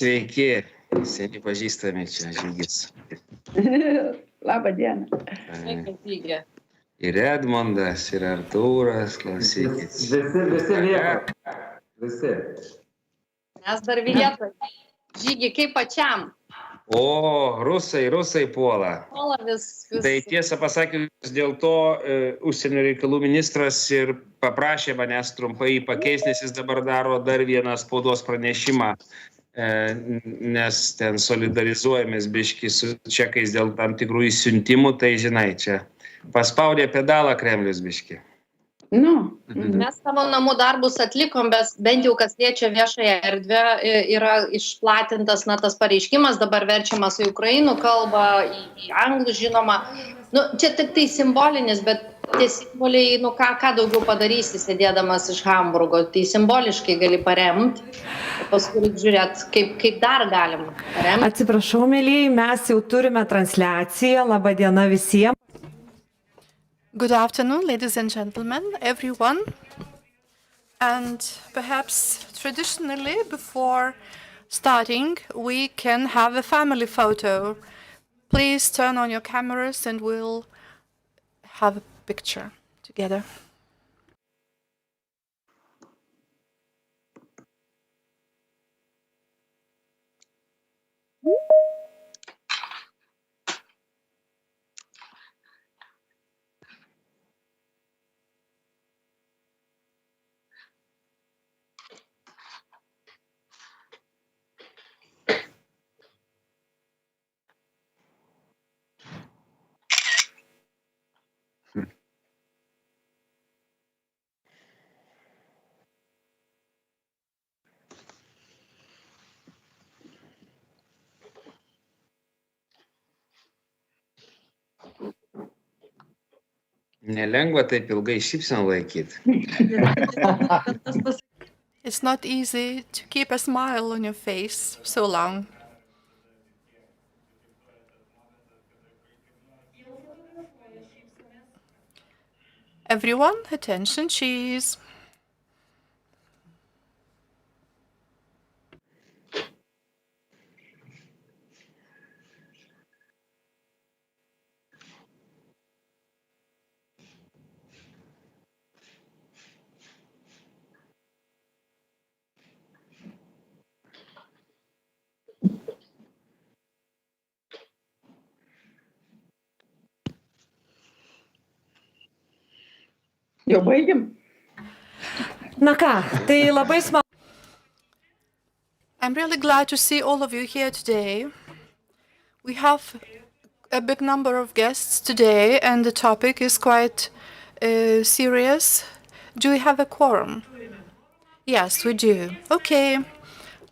Sveiki, seni pažįstami čia Žygis. Labą dieną. Sveiki, Žygė. Ir Edmondas, ir Artūras, klausykit. Visi lieka. Visi. Mes dar vietoj. Žygį, kaip pačiam? O, rusai puola. Puola vis. Tai tiesą pasakius, dėl to užsienio reikalų ministras ir paprašė manęs trumpai pakeisti, nes jis dabar daro dar vieną spaudos pranešimą, nes ten solidarizuojamės biškį su čekais dėl tam tikrų įsiuntimų, tai žinai, čia paspaudė pedalą Kremlius biškį. Nu, Mes savo namų darbus atlikom, bet bent jau kas liečia viešąją erdvę, yra išplatintas tas pareiškimas, dabar verčiamas į ukrainų kalbą, į anglų žinoma. Čia tik tai simbolinis, bet tie simboliai, ką daugiau padarysi, sėdėdamas iš Hamburgo, tai simboliškai gali paremti, paskui reikia žiūrėti, kaip dar galim paremti. Atsiprašau, mėlyjei, mes jau turime transliaciją. Labą dieną visiems. Good afternoon, ladies and gentlemen, everyone. And perhaps traditionally, before starting, we can have a family photo. Please turn on your cameras and we'll have a picture together. Nelengva taip ilgai šypseną laikyti. It's not easy to keep a smile on your face so long. Everyone, attention, cheese. jau baigim. Na ką, tai labai smagu. I'm really glad to see all of you here today. We have a big number of guests today, and the topic is quite serious. Do we have a quorum? Yes, we do. Okay.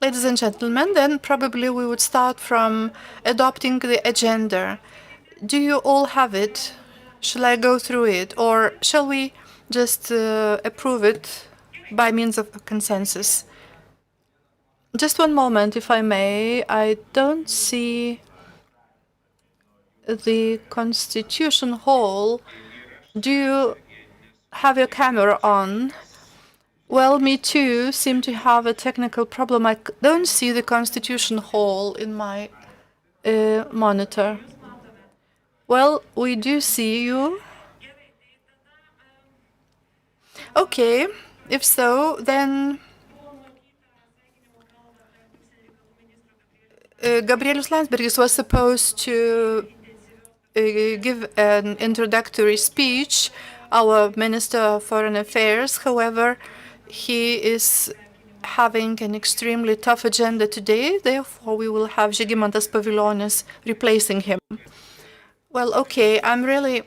Ladies and gentlemen, then probably we would start from adopting the agenda. Do you all have it? Shall I go through it, or shall we just approve it by means of consensus? Just one moment, if I may. I don't see the Constitution Hall. Do you have your camera on? Well, me too seem to have a technical problem. I don't see the Constitution Hall in my monitor. Well, we do see you. Okay, if so, then Gabrielius Landsbergis was supposed to give an introductory speech, our Minister of Foreign Affairs. However, he is having an extremely tough agenda today, therefore we will have Žygimantas Pavilionis replacing him. Well, okay, I'm really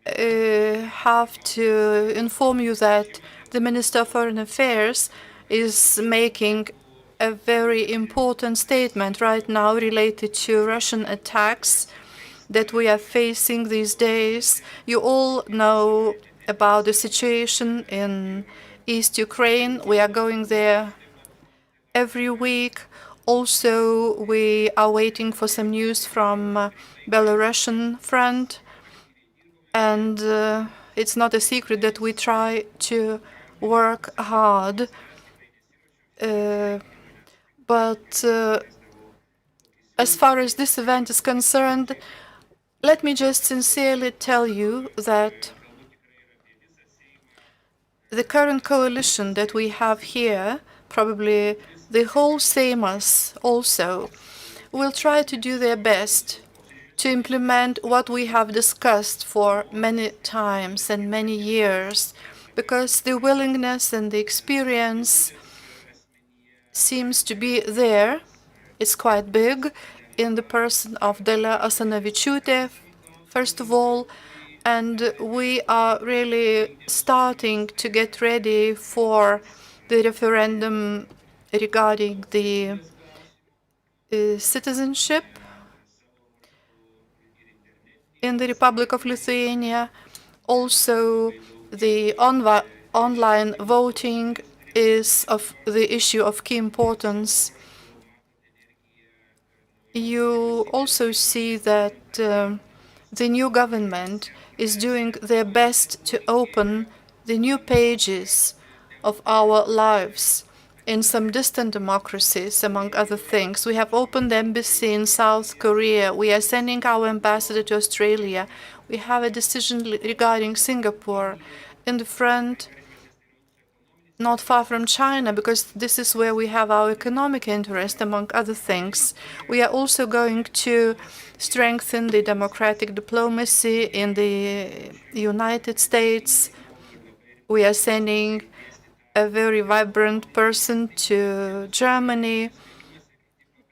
have to inform you that the Minister of Foreign Affairs is making a very important statement right now related to Russian attacks that we are facing these days. You all know about the situation in East Ukraine. We are going there every week. Also, we are waiting for some news from Belarusian front. And it's not a secret that we try to work hard But as far as this event is concerned, let me just sincerely tell you that the current coalition that we have here, probably the whole Seimas also, will try to do their best to implement what we have discussed for many times and many years, because the willingness and the experience seems to be there. It's quite big in the person of Dalia Asanavičiūtė, first of all, and we are really starting to get ready for the referendum regarding the citizenship in the Republic of Lithuania. Also, the online voting is of the issue of key importance. You also see that the new government is doing their best to open the new pages of our lives in some distant democracies, among other things. We have opened the embassy in South Korea. We are sending our ambassador to Australia. We have a decision regarding Singapore in the front, not far from China, because this is where we have our economic interest, among other things. We are also going to strengthen the democratic diplomacy in the United States. We are sending a very vibrant person to Germany.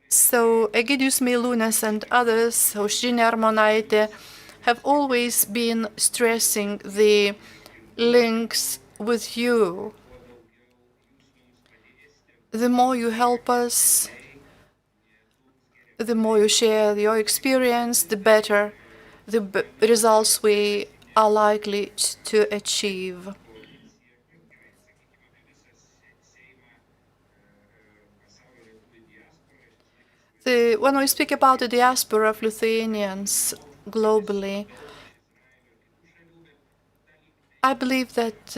So Egidijus Meilūnas and others, Aušrinė Armonaitė, have always been stressing the links with you. The more you help us, the more you share your experience, the better the results we are likely to achieve. When we speak about the diaspora of Lithuanians globally, I believe that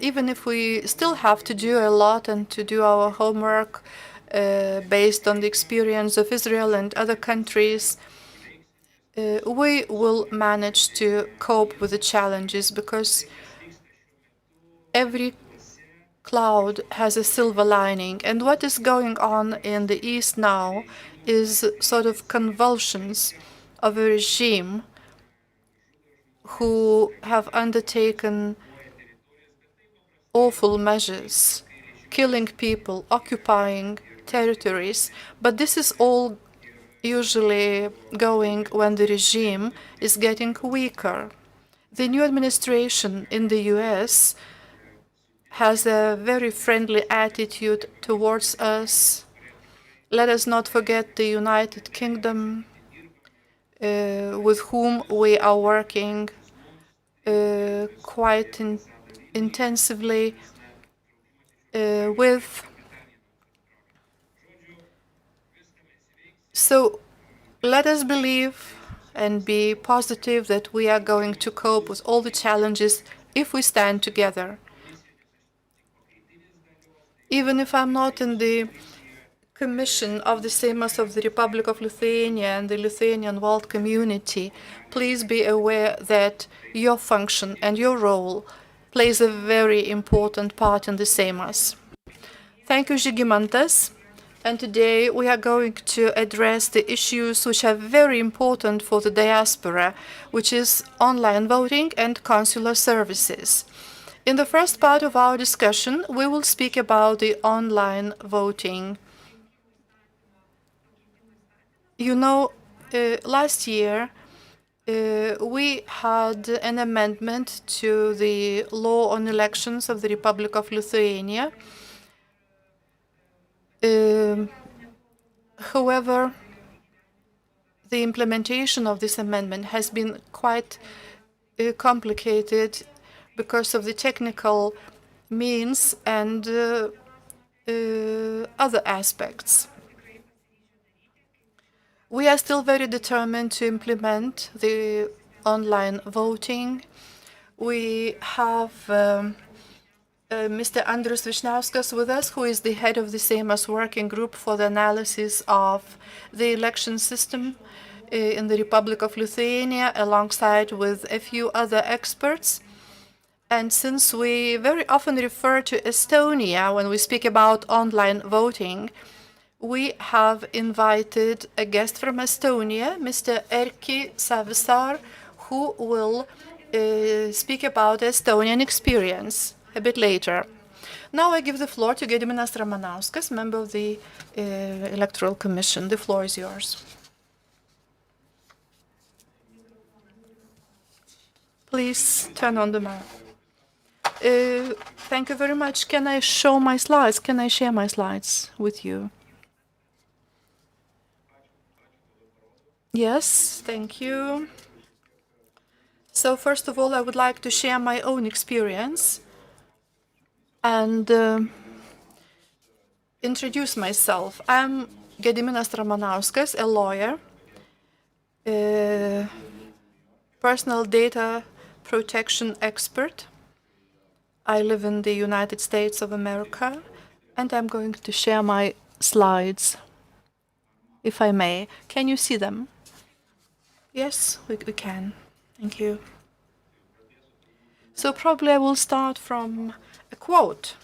even if we still have to do a lot and to do our homework based on the experience of Israel and other countries, we will manage to cope with the challenges, because every cloud has a silver lining. And what is going on in the East now is sort of convulsions of a regime who have undertaken awful measures, killing people, occupying territories. But this is all usually going when the regime is getting weaker. The new administration in the US has a very friendly attitude towards us. Let us not forget the United Kingdom, with whom we are working quite intensively with. So let us believe and be positive that we are going to cope with all the challenges if we stand together. Even if I'm not in the commission of the Seimas of the Republic of Lithuania and the Lithuanian world community, please be aware that your function and your role plays a very important part in the Seimas. Thank you, Žygimantas. And today we are going to address the issues which are very important for the diaspora, which is online voting and consular services. In the first part of our discussion, we will speak about the online voting. You know, last year we had an amendment to the law on elections of the Republic of Lithuania. However, the implementation of this amendment has been quite complicated because of the technical means and other aspects. We are still very determined to implement the online voting. We have Mr. Andrius Vyšniauskas with us, who is the head of the Seimas working group for the analysis of the election system in the Republic of Lithuania, alongside with a few other experts. And since we very often refer to Estonia when we speak about online voting, we have invited a guest from Estonia, Mr. Erki Savisaar, who will speak about the Estonian experience a bit later. Now I give the floor to Gediminas Ramanauskas, member of the Electoral Commission. The floor is yours. Please turn on the mic. Thank you very much. Can I show my slides? Can I share my slides with you? Yes, thank you. So first of all, I would like to share my own experience and introduce myself. I'm Gediminas Ramanauskas, a lawyer, personal data protection expert. I live in the United States of America, and I'm going to share my slides, if I may. Can you see them? Yes, we can. Thank you. So probably I will start from a quote.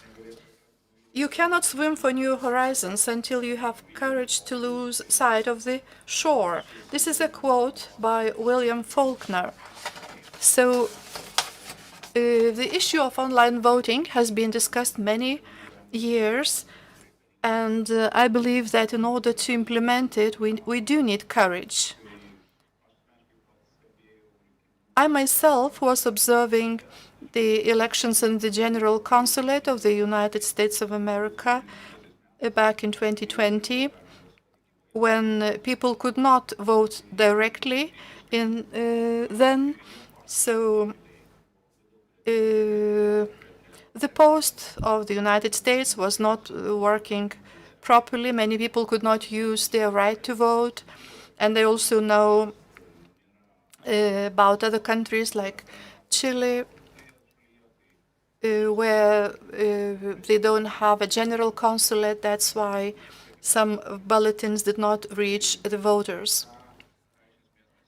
You cannot swim for new horizons until you have courage to lose sight of the shore. This is a quote by William Faulkner. So the issue of online voting has been discussed many years, and I believe that in order to implement it, we do need courage. I myself was observing the elections in the General Consulate of the United States of America back in 2020, when people could not vote directly then. So the post of the United States was not working properly. Many people could not use their right to vote, and they also know about other countries like Chile, where they don't have a general consulate. That's why some bulletins did not reach the voters.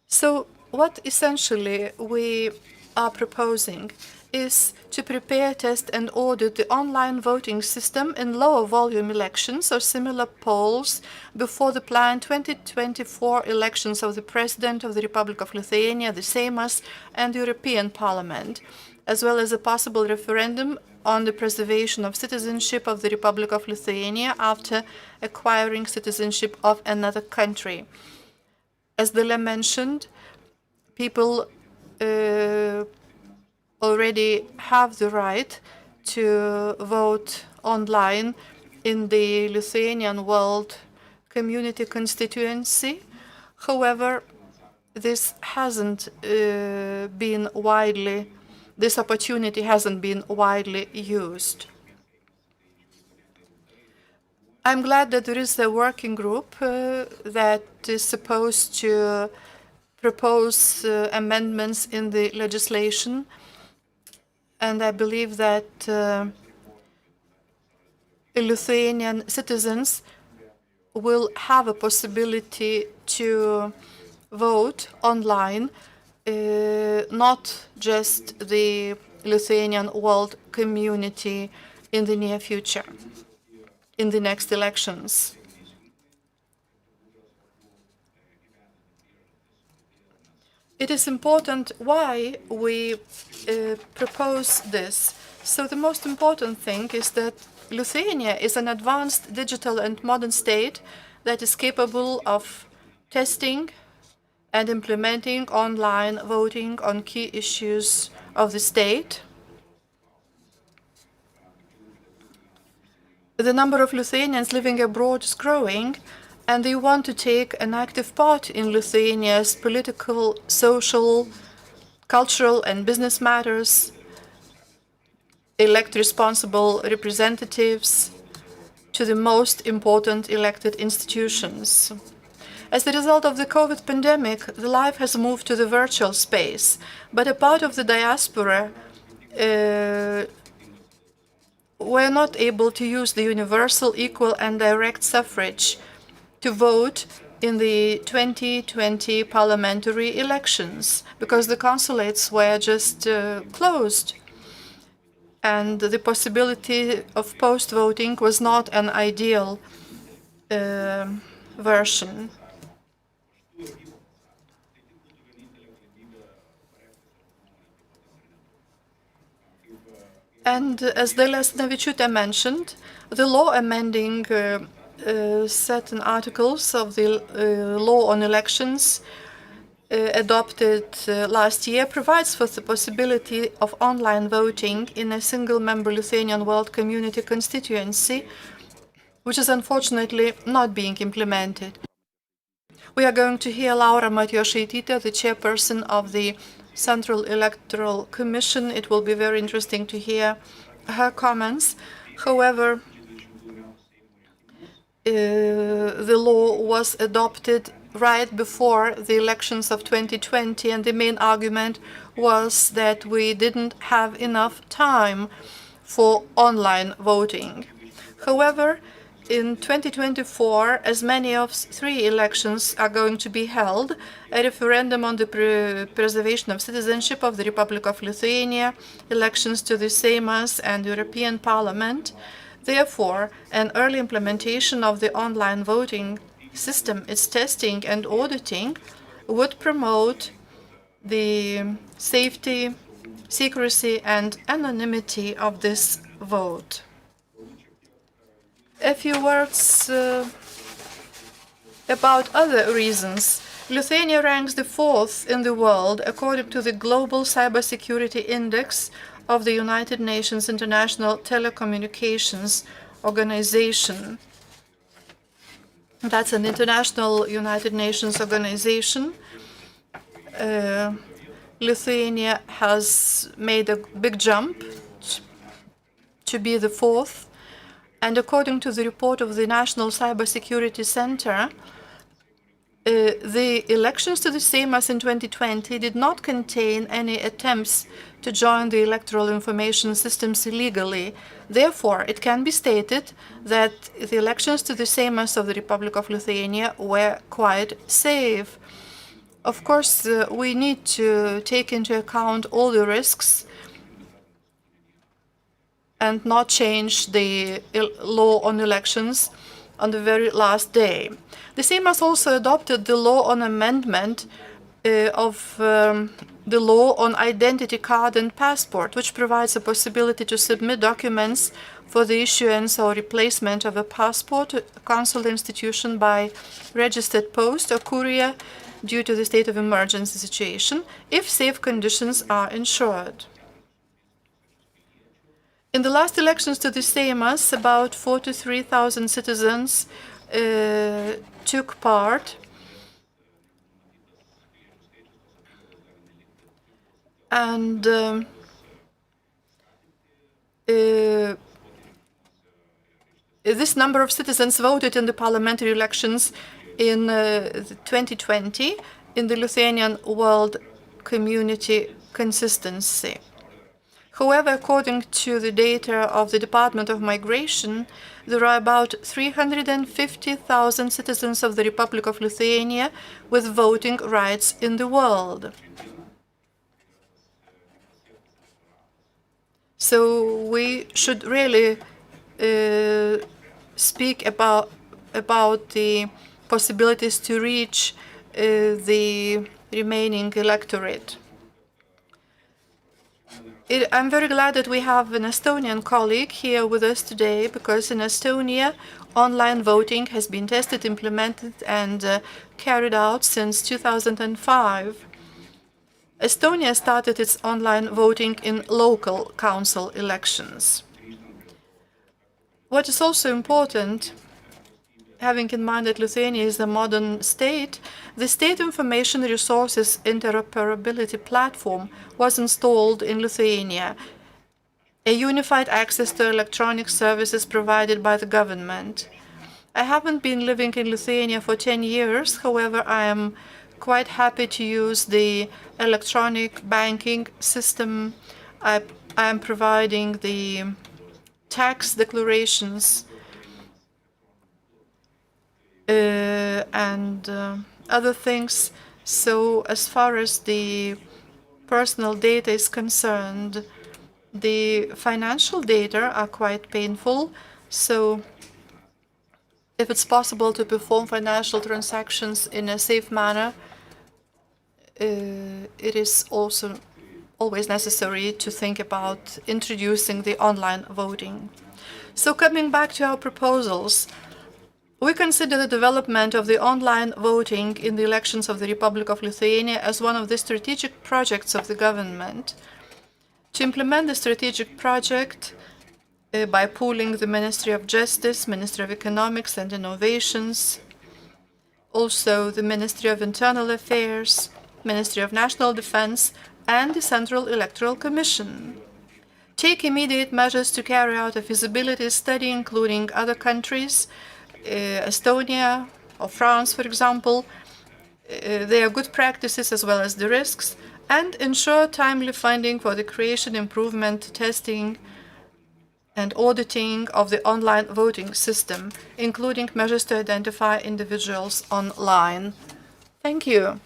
So what essentially we are proposing is to prepare, test, and audit the online voting system in lower volume elections or similar polls before the planned 2024 elections of the President of the Republic of Lithuania, the Seimas, and the European Parliament, as well as a possible referendum on the preservation of citizenship of the Republic of Lithuania after acquiring citizenship of another country. As Dalia mentioned, people already have the right to vote online in the Lithuanian World Community Constituency. However, this opportunity hasn't been widely used. I'm glad that there is a working group that is supposed to propose amendments in the legislation, and I believe that Lithuanian citizens will have a possibility to vote online, not just the Lithuanian world community in the near future, in the next elections. It is important why we propose this. So the most important thing is that Lithuania is an advanced digital and modern state that is capable of testing and implementing online voting on key issues of the state. The number of Lithuanians living abroad is growing, and they want to take an active part in Lithuania's political, social, cultural, and business matters, elect responsible representatives to the most important elected institutions. As a result of the COVID pandemic, the life has moved to the virtual space, but a part of the diaspora were not able to use the universal, equal, and direct suffrage to vote in the 2020 parliamentary elections because the consulates were just closed. And the possibility of post-voting was not an ideal version. And as Dalia Asanavičiūtė mentioned, the law amending certain articles of the law on elections adopted last year provides for the possibility of online voting in a single-member Lithuanian World Community constituency, which is unfortunately not being implemented. We are going to hear Laura Matjošaitytė, the chairperson of the Central Electoral Commission. It will be very interesting to hear her comments. However, the law was adopted right before the elections of 2020, and the main argument was that we didn't have enough time for online voting. However, in 2024, as many of 3 elections are going to be held, a referendum on the preservation of citizenship of the Republic of Lithuania, elections to the Seimas and European Parliament. Therefore, an early implementation of the online voting system, its testing and auditing, would promote the safety, secrecy, and anonymity of this vote. A few words about other reasons. Lithuania ranks the 4th in the world according to the Global Cybersecurity Index of the United Nations International Telecommunications Organization. That's an international United Nations organization. Lithuania has made a big jump to be the 4th. And according to the report of the National Cybersecurity Center, the elections to the Seimas in 2020 did not contain any attempts to join the electoral information systems illegally. Therefore, it can be stated that the elections to the Seimas of the Republic of Lithuania were quite safe. Of course, we need to take into account all the risks and not change the law on elections on the very last day. The Seimas also adopted the law on amendment of the law on identity card and passport, which provides a possibility to submit documents for the issuance or replacement of a passport to a consular institution by registered post or courier due to the state of emergency situation, if safe conditions are ensured. In the last elections to the Seimas, about 43,000 citizens took part. And this number of citizens voted in the parliamentary elections in 2020 in the Lithuanian World Community consistency. However, according to the data of the Department of Migration, there are about 350,000 citizens of the Republic of Lithuania with voting rights in the world. So we should really speak about the possibilities to reach the remaining electorate. I'm very glad that we have an Estonian colleague here with us today, because in Estonia, online voting has been tested, implemented, and carried out since 2005. Estonia started its online voting in local council elections. What is also important, having in mind that Lithuania is a modern state, the State Information Resources Interoperability Platform was installed in Lithuania, a unified access to electronic services provided by the government. I haven't been living in Lithuania for 10 years, however, I am quite happy to use the electronic banking system. I am providing the tax declarations and other things. So as far as the personal data is concerned, the financial data are quite painful. So if it's possible to perform financial transactions in a safe manner, it is also always necessary to think about introducing the online voting. So coming back to our proposals, we consider the development of the online voting in the elections of the Republic of Lithuania as one of the strategic projects of the government. To implement the strategic project by pooling the Ministry of Justice, Ministry of Economics and Innovations, also the Ministry of Internal Affairs, Ministry of National Defense, and the Central Electoral Commission. Take immediate measures to carry out a feasibility study, including other countries, Estonia or France, for example. There are good practices as well as the risks, and ensure timely funding for the creation, improvement, testing, and auditing of the online voting system, including measures to identify individuals online. Thank you.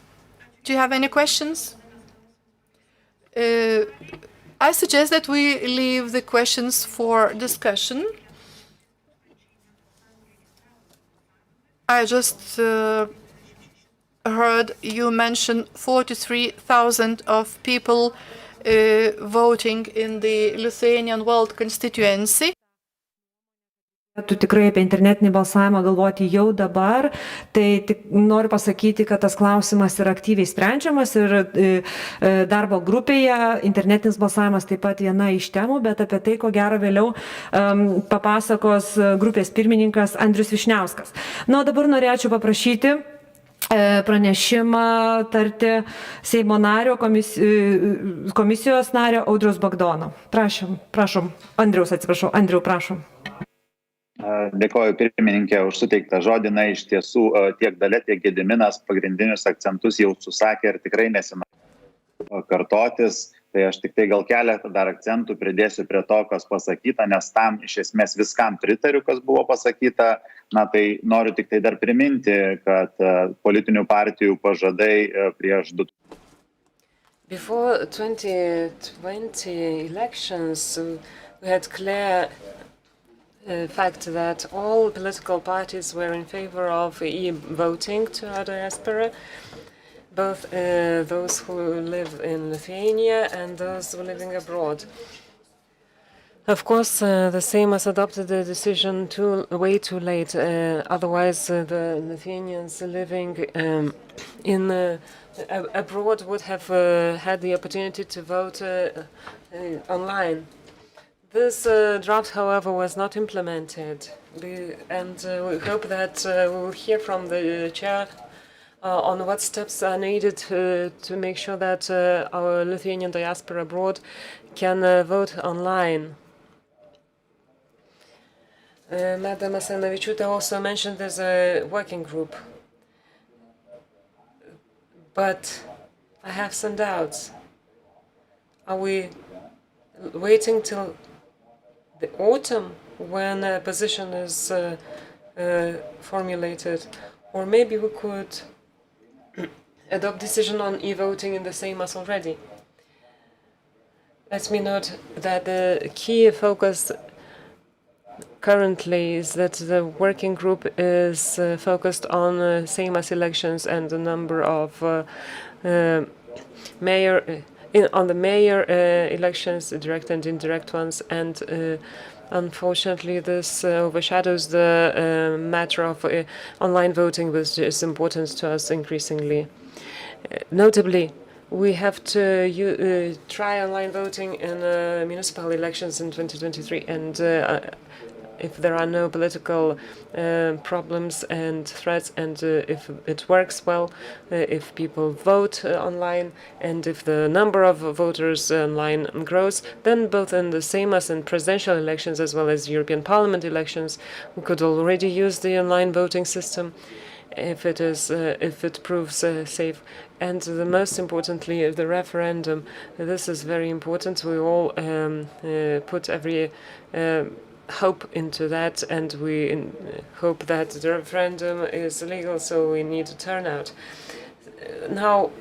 Do you have any questions? I suggest that we leave the questions for discussion. I just heard you mention 43,000 of people voting in the Lithuanian World Constituency. Tu tikrai apie internetinį balsavimą galvoti jau dabar, tai tik noriu pasakyti, kad tas klausimas yra aktyviai sprendžiamas ir darbo grupėje internetinis balsavimas taip pat viena iš temų, bet apie tai, ko gero vėliau papasakos grupės pirmininkas Andrius Vyšniauskas. Na, o dabar norėčiau paprašyti pranešimą tarti Seimo nario, komisijos nario Audriaus Bagdono. Prašom. Andriau, prašom. Dėkoju pirmininkė už suteiktą žodį. Na, iš tiesų tiek Dalia, tiek Gediminas pagrindinius akcentus jau susakė ir tikrai nesinori kartotis. Tai aš tik tai gal keletą dar akcentų pridėsiu prie to, kas pasakyta, nes tam iš esmės viskam pritariu, kas buvo pasakyta. Na, tai noriu tik tai dar priminti, kad politinių partijų pažadai prieš 2000. Before 2020 elections, we had clear fact that all political parties were in favor of e-voting to our diaspora, both those who live in Lithuania and those who are living abroad. Of course, the Seimas adopted the decision way too late. Otherwise, the Lithuanians living abroad would have had the opportunity to vote online. This draft, however, was not implemented, and we hope that we will hear from the chair on what steps are needed to make sure that our Lithuanian diaspora abroad can vote online. Madam Asanavičiūtė also mentioned there's a working group, but I have some doubts. Are we waiting till the autumn when a position is formulated, or maybe we could adopt decision on e-voting in the Seimas already? Let me note that the key focus currently is that the working group is focused on Seimas elections and the number of on the mayor elections, direct and indirect ones, and unfortunately this overshadows the matter of online voting, which is important to us increasingly. Notably, we have to try online voting in municipal elections in 2023, and if there are no political problems and threats, and if it works well, if people vote online, and if the number of voters online grows, then both in the Seimas and presidential elections as well as European Parliament elections, we could already use the online voting system if it proves safe. And most importantly, the referendum. This is very important. We all put every hope into that, and we hope that the referendum is legal, so we need to turn out. Now,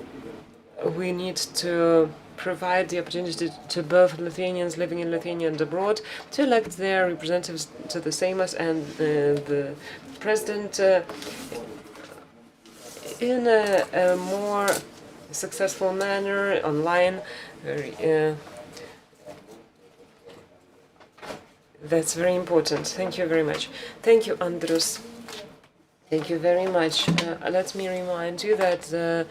we need to provide the opportunity to both Lithuanians living in Lithuania and abroad to elect their representatives to the Seimas and the president in a more successful manner, online. That's very important. Thank you very much. Thank you, Andrus. Thank you very much. Let me remind you that the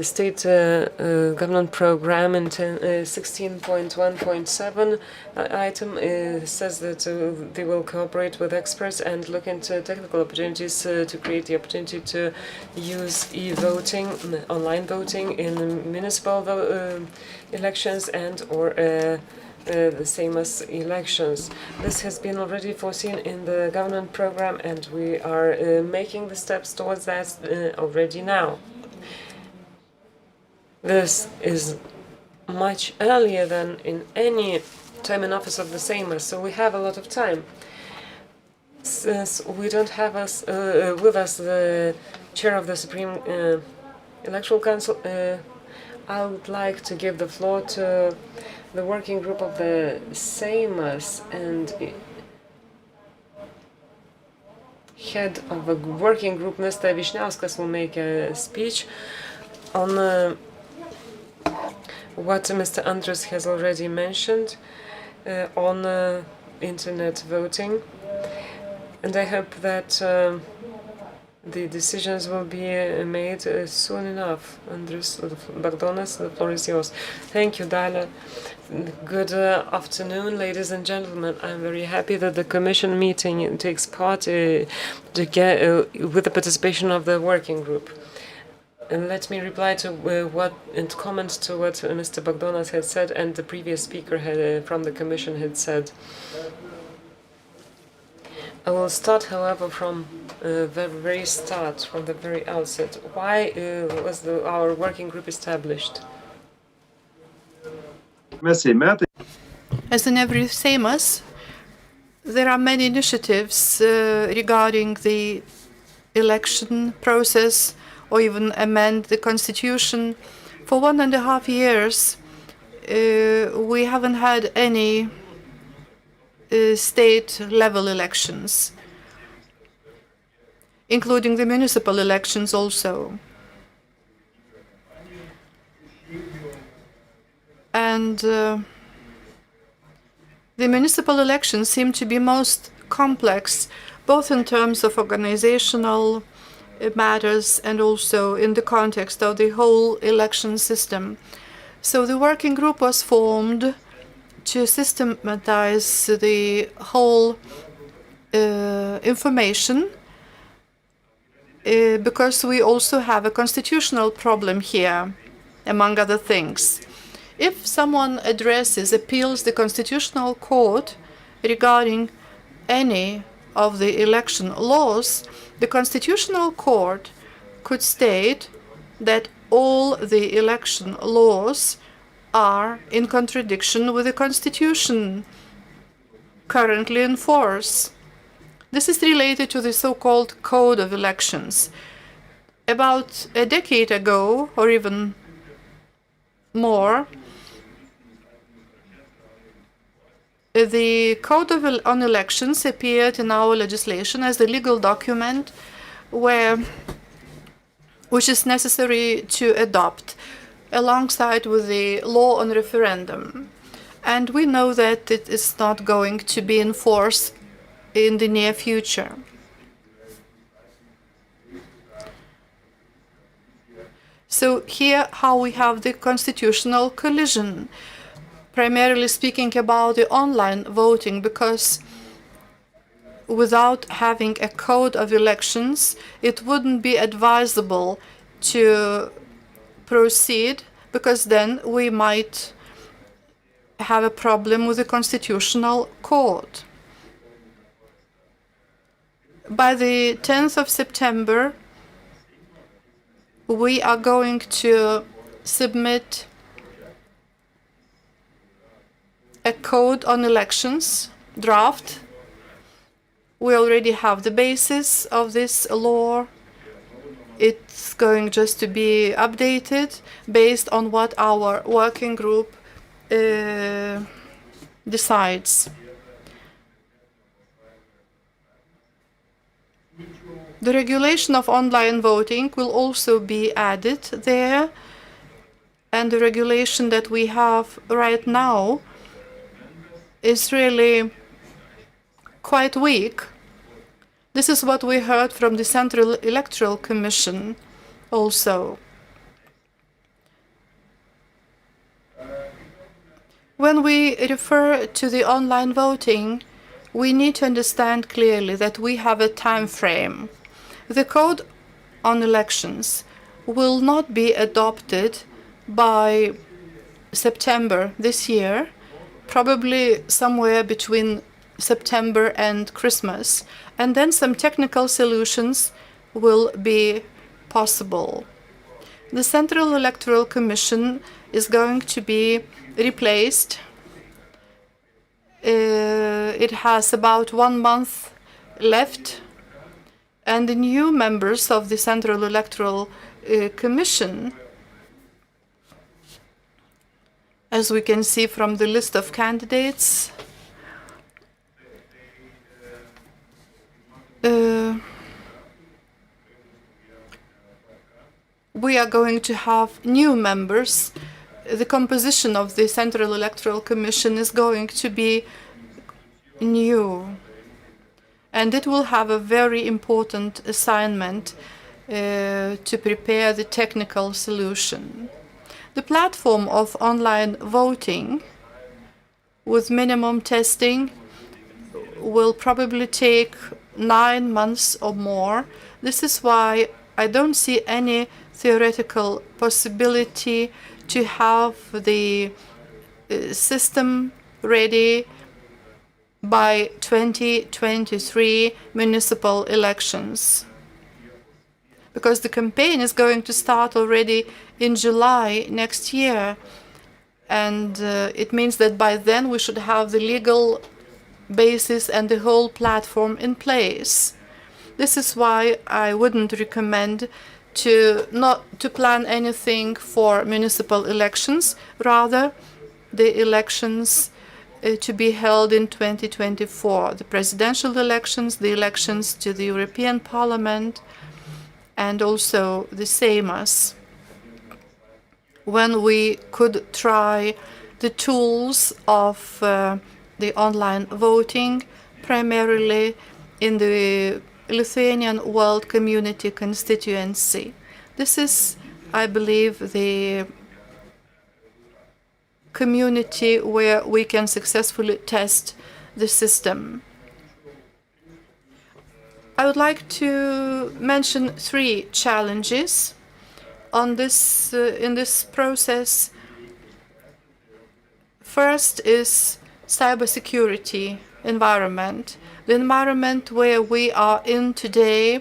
state government program in 16.1.7 item says that they will cooperate with experts and look into technical opportunities to create the opportunity to use e-voting, online voting in municipal elections and or the Seimas elections. This has been already foreseen in the government program, and we are making the steps towards that already now. This is much earlier than in any time in office of the Seimas, so we have a lot of time. Since we don't have with us the chair of the Supreme Electoral Council, I would like to give the floor to the working group of the Seimas, and head of the working group, Mr. Vyšniauskas, will make a speech on what Mr. Andrus has already mentioned on internet voting. And I hope that the decisions will be made soon enough. Andrus Bagdonas, the floor is yours. Thank you, Dalia. Good afternoon, ladies and gentlemen. I'm very happy that the Commission meeting takes part with the participation of the working group. And let me reply to and comment to what Mr. Bagdonas had said and the previous speaker from the Commission had said. I will start, however, from the very start, from the very outset. Why was our working group established? As in every Seimas, there are many initiatives regarding the election process or even amend the constitution. For 1.5 years, we haven't had any state-level elections, including the municipal elections also. And the municipal elections seem to be most complex, both in terms of organizational matters and also in the context of the whole election system. So the working group was formed to systematize the whole information because we also have a constitutional problem here, among other things. If someone appeals the Constitutional Court regarding any of the election laws, the Constitutional Court could state that all the election laws are in contradiction with the Constitution currently in force. This is related to the so-called Code of Elections. About a decade ago, or even more, the Code on Elections appeared in our legislation as the legal document which is necessary to adopt alongside with the law on referendum. And we know that it is not going to be in force in the near future. So here how we have the constitutional collision, primarily speaking about the online voting, because without having a code of elections, it wouldn't be advisable to proceed, because then we might have a problem with the Constitutional Court. By the 10th of September, we are going to submit a code on elections draft We already have the basis of this law. It's going just to be updated based on what our working group decides. The regulation of online voting will also be added there, and the regulation that we have right now is really quite weak. This is what we heard from the Central Electoral Commission also. When we refer to the online voting, we need to understand clearly that we have a time frame. The Code on Elections will not be adopted by September this year, probably somewhere between September and Christmas, and then some technical solutions will be possible. The Central Electoral Commission is going to be replaced. It has about 1 month left, and the new members of the Central Electoral Commission, as we can see from the list of candidates, we are going to have new members. The composition of the Central Electoral Commission is going to be new, and it will have a very important assignment to prepare the technical solution. The platform of online voting with minimum testing will probably take 9 months or more. This is why I don't see any theoretical possibility to have the system ready by 2023 municipal elections, because the campaign is going to start already in July next year, and it means that by then we should have the legal basis and the whole platform in place. This is why I wouldn't recommend not to plan anything for municipal elections, rather the elections to be held in 2024, the presidential elections, the elections to the European Parliament, and also the Seimas, when we could try the tools of the online voting, primarily in the Lithuanian World Community constituency. This is, I believe, the community where we can successfully test the system. I would like to mention 3 challenges on this in this process. First is cybersecurity environment, the environment where we are in today,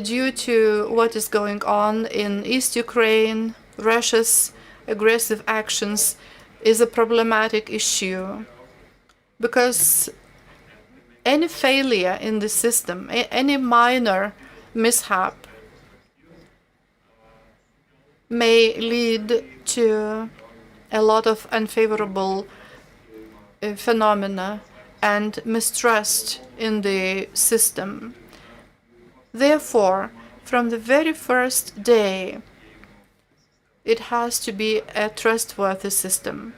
due to what is going on in East Ukraine, Russia's aggressive actions, is a problematic issue, because any failure in the system, any minor mishap, may lead to a lot of unfavorable phenomena and mistrust in the system. Therefore, from the very first day, it has to be a trustworthy system.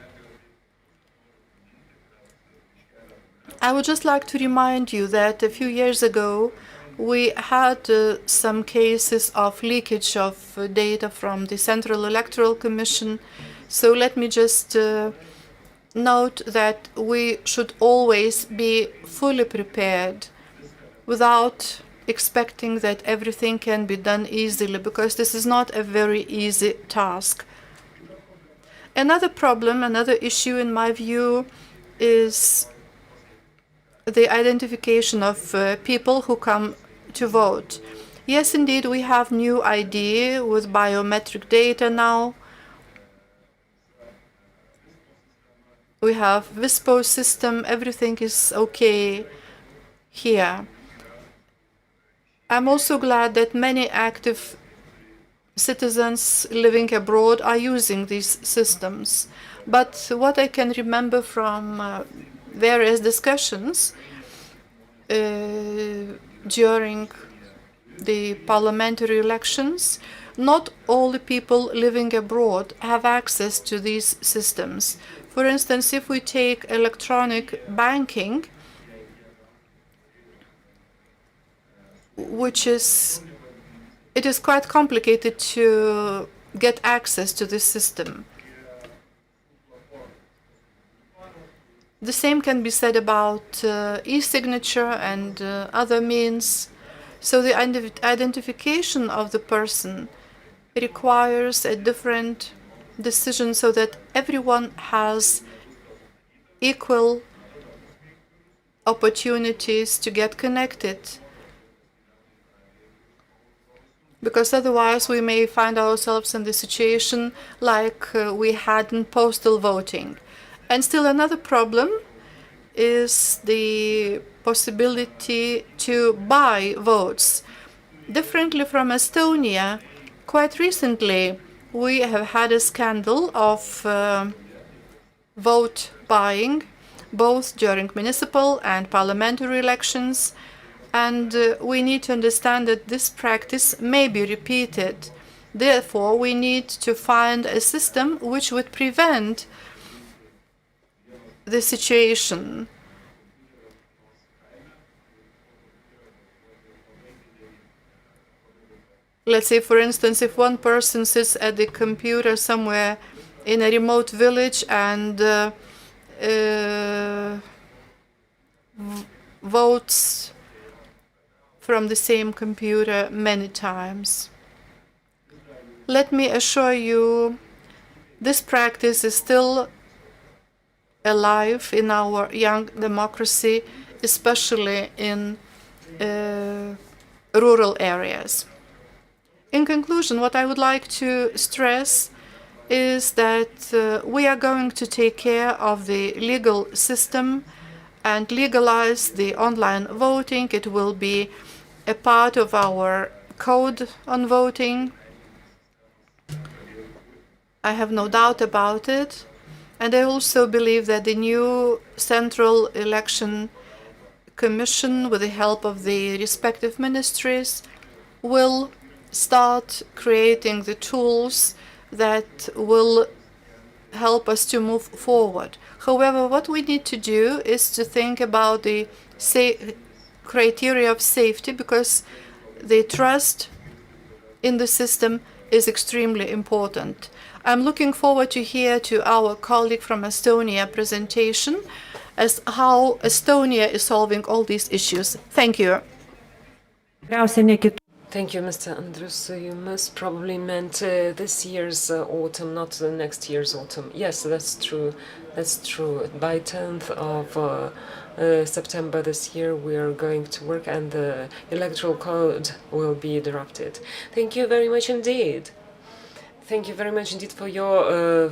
I would just like to remind you that a few years ago, we had some cases of leakage of data from the Central Electoral Commission. So let me just note that we should always be fully prepared without expecting that everything can be done easily, because this is not a very easy task. Another problem, another issue in my view, is the identification of people who come to vote. Yes, indeed, we have new ID with biometric data now. We have VISPO system, everything is okay here. I'm also glad that many active citizens living abroad are using these systems. But what I can remember from various discussions during the parliamentary elections, not all the people living abroad have access to these systems. For instance, if we take electronic banking, it is quite complicated to get access to this system. The same can be said about e-signature and other means. So the identification of the person requires a different decision so that everyone has equal opportunities to get connected. Because otherwise we may find ourselves in the situation like we had in postal voting. And still another problem is the possibility to buy votes. Differently from Estonia, quite recently we have had a scandal of vote buying, both during municipal and parliamentary elections, and we need to understand that this practice may be repeated. Therefore, we need to find a system which would prevent the situation. Let's say, for instance, if one person sits at the computer somewhere in a remote village and votes from the same computer many times. Let me assure you, this practice is still alive in our young democracy, especially in rural areas. In conclusion, what I would like to stress is that we are going to take care of the legal system and legalize the online voting. It will be a part of our code on voting. I have no doubt about it. And I also believe that the new Central Election Commission, with the help of the respective ministries, will start creating the tools that will help us to move forward. However, what we need to do is to think about the criteria of safety, because the trust in the system is extremely important. I'm looking forward to hear to our colleague from Estonia presentation as how Estonia is solving all these issues. Thank you. Thank you, Mr. Andrus. So you most probably meant this year's autumn, not the next year's autumn. Yes, that's true. That's true. By 10th of September this year, we are going to work and the electoral code will be adopted. Thank you very much indeed. Thank you very much indeed for your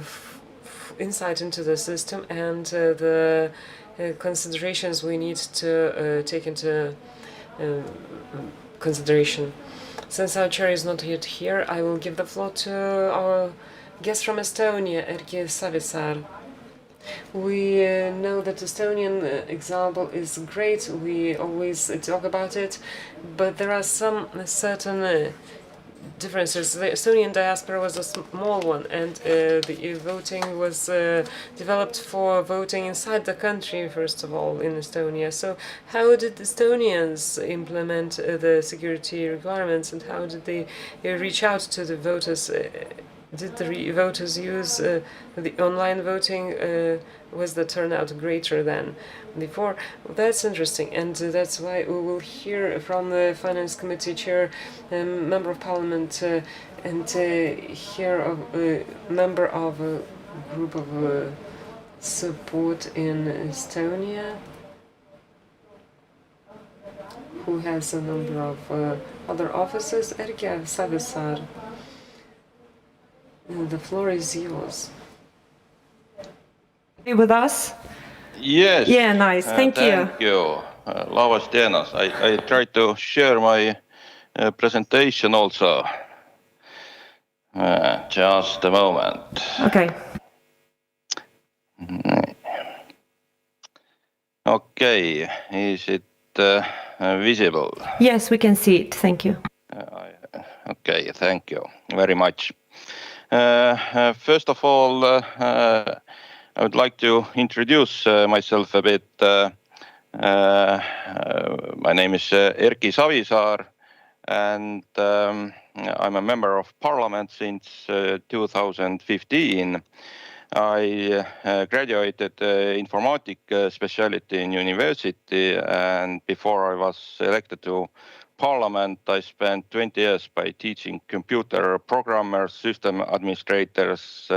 insight into the system and the considerations we need to take into consideration. Since our chair is not yet here, I will give the floor to our guest from Estonia, Erki Savisaar. We know that Estonian example is great. We always talk about it, but there are some certain differences. The Estonian diaspora was a small one, and the voting was developed for voting inside the country, first of all, in Estonia. So how did Estonians implement the security requirements, and how did they reach out to the voters? Did the voters use the online voting? Was the turnout greater than before? That's interesting, and that's why we will hear from the Finance Committee Chair, Member of Parliament, and hear a member of a group of support in Estonia, who has a number of other offices. Erki Savisaar, the floor is yours. With us? Yes. Yeah, nice. Thank you. Thank you. labas dienas. I try to share my presentation also. Just a moment. Okay. Okay, is it visible? Yes, we can see it. Thank you. Okay, thank you very much. First of all, I would like to introduce myself a bit. My name is Erki Savisaar, and I'm a member of parliament since 2015. I graduated informatics specialty in university, and before I was elected to parliament, I spent 20 years by teaching computer programmers, system administrators,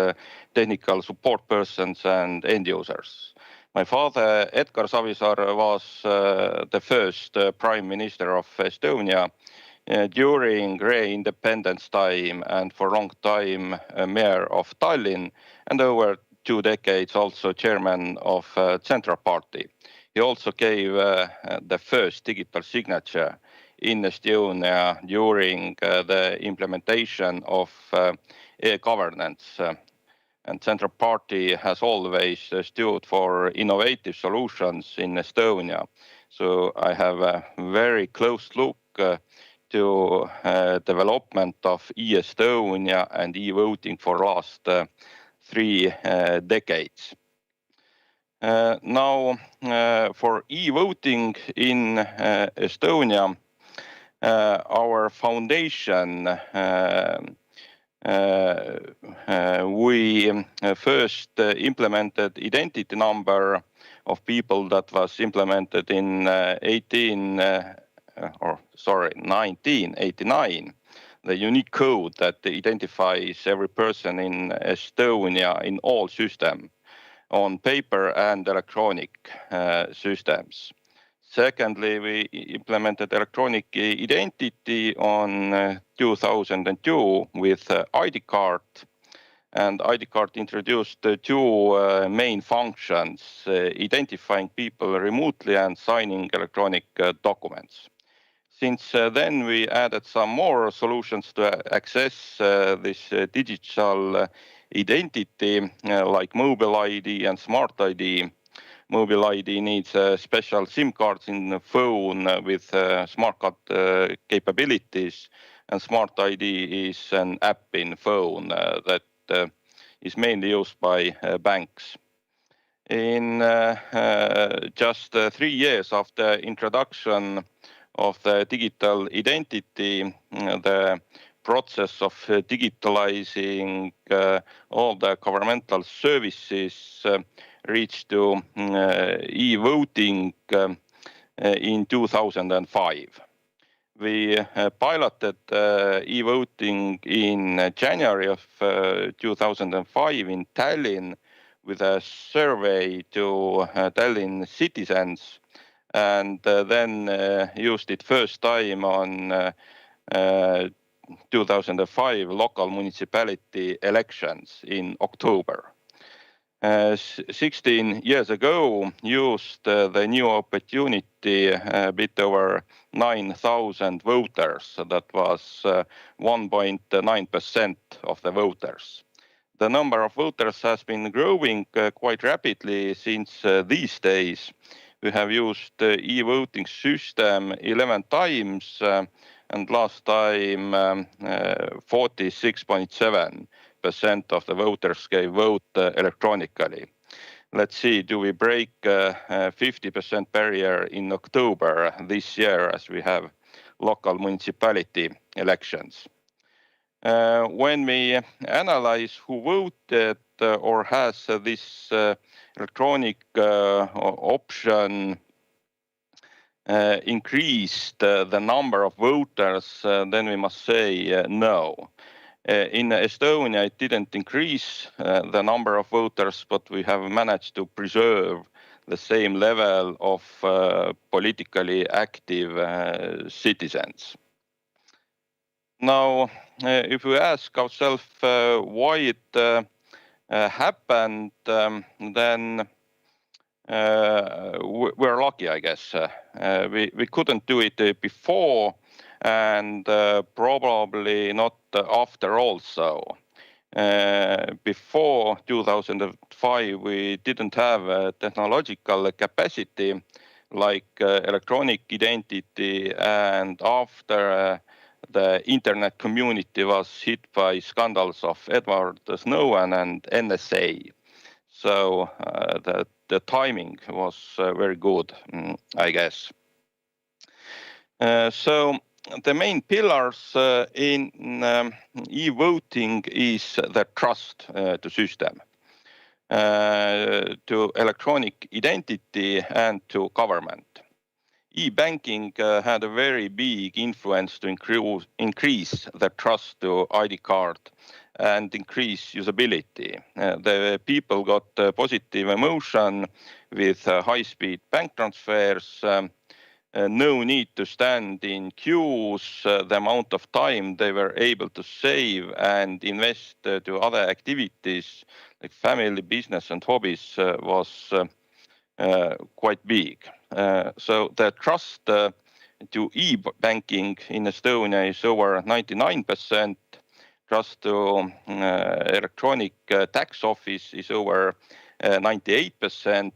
technical support persons, and end users. My father, Edgar Savisaar, was the first Prime Minister of Estonia during re-independence time, and for a long time mayor of Tallinn, and over 2 decades also chairman of Central Party. He also gave the first digital signature in Estonia during the implementation of e-governance. And Central Party has always stood for innovative solutions in Estonia. So I have a very close look to development of e-Estonia and e-voting for last 3 decades. Now, for e-voting in Estonia, our foundation, we first implemented identity number of people that was implemented in 1989, the unique code that identifies every person in Estonia in all systems, on paper and electronic systems. Secondly, we implemented electronic identity on 2002 with ID card, and ID card introduced 2 main functions, identifying people remotely and signing electronic documents. Since then, we added some more solutions to access this digital identity, like mobile ID and smart ID. Mobile ID needs special SIM cards in the phone with smart card capabilities, and smart ID is an app in phone that is mainly used by banks. In just 3 years after introduction of the digital identity, the process of digitalizing all the governmental services reached to e-voting in 2005. We piloted e-voting in January of 2005 in Tallinn with a survey to Tallinn citizens, and then used it first time on 2005 local municipality elections in October. 16 years ago, used the new opportunity a bit over 9,000 voters. So that was 1.9% of the voters. The number of voters has been growing quite rapidly since these days. We have used the e-voting system 11 times, and last time 46.7% of the voters gave vote electronically. Let's see, do we break 50% barrier in October this year as we have local municipality elections? When we analyze who voted or has this electronic option increased the number of voters, then we must say no. In Estonia, it didn't increase the number of voters, but we have managed to preserve the same level of politically active citizens. Now, if we ask ourselves why it happened, then we're lucky, I guess. We couldn't do it before, and probably not after also. Before 2005, we didn't have technological capacity like electronic identity, and after the internet community was hit by scandals of Edward Snowden and NSA. So the timing was very good, I guess. So the main pillars in e-voting is the trust to system, to electronic identity, and to government. E-banking had a very big influence to increase the trust to ID card and increase usability. The people got positive emotion with high-speed bank transfers, no need to stand in queues, the amount of time they were able to save and invest to other activities like family, business and hobbies was quite big. So the trust to e-banking in Estonia is over 99%. Trust to electronic tax office is over 98%.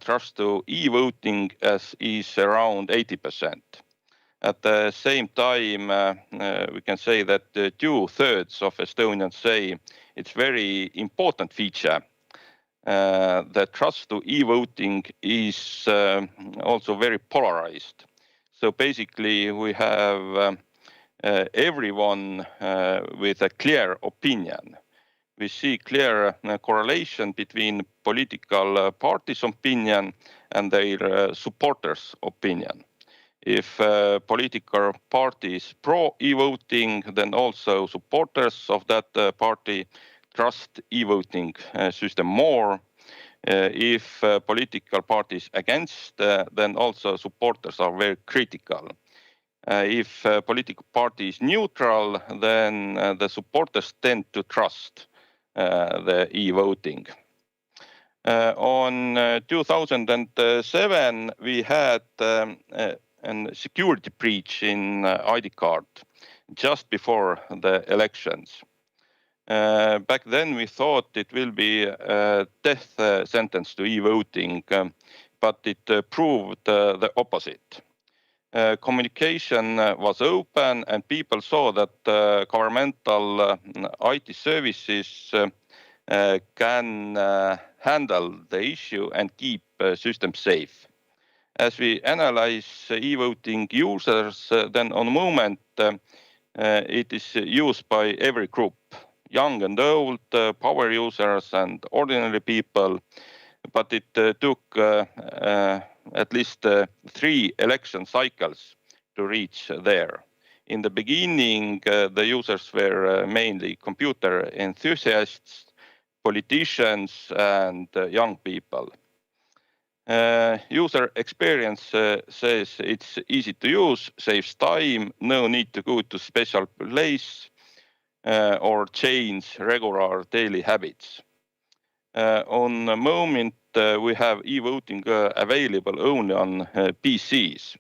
Trust to e-voting is around 80%. At the same time, we can say that 2/3 of Estonians say it's very important feature. The trust to e-voting is also very polarized. So basically, we have everyone with a clear opinion. We see clear correlation between political parties' opinion and their supporters' opinion. If political party is pro e-voting, then also supporters of that party trust e-voting system more. If political parties against, then also supporters are very critical. If political party is neutral, then the supporters tend to trust the e-voting. On 2007, we had a security breach in ID card just before the elections. Back then, we thought it will be a death sentence to e-voting, but it proved the opposite. Communication was open and people saw that governmental IT services can handle the issue and keep system safe. As we analyze e-voting users, then on the moment it is used by every group, young and old, power users and ordinary people, but it took at least 3 election cycles to reach there. In the beginning, the users were mainly computer enthusiasts, politicians, and young people. User experience says it's easy to use, saves time, no need to go to special place or change regular daily habits. On the moment, we have e-voting available only on PCs.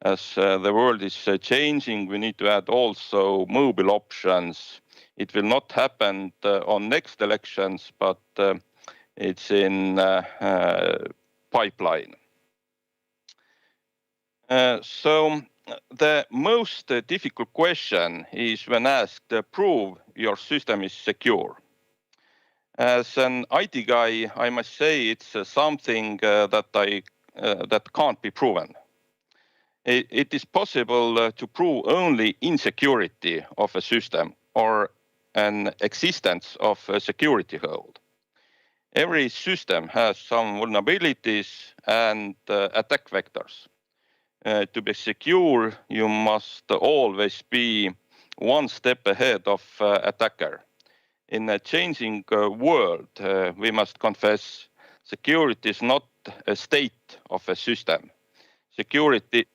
As the world is changing, we need to add also mobile options. It will not happen on next elections, but it's in pipeline. So the most difficult question is when asked, prove your system is secure. As an IT guy, I must say it's something that can't be proven. It is possible to prove only insecurity of a system or an existence of a security hole. Every system has some vulnerabilities and attack vectors. To be secure, you must always be one step ahead of attacker. In a changing world, we must confess security is not a state of a system. Security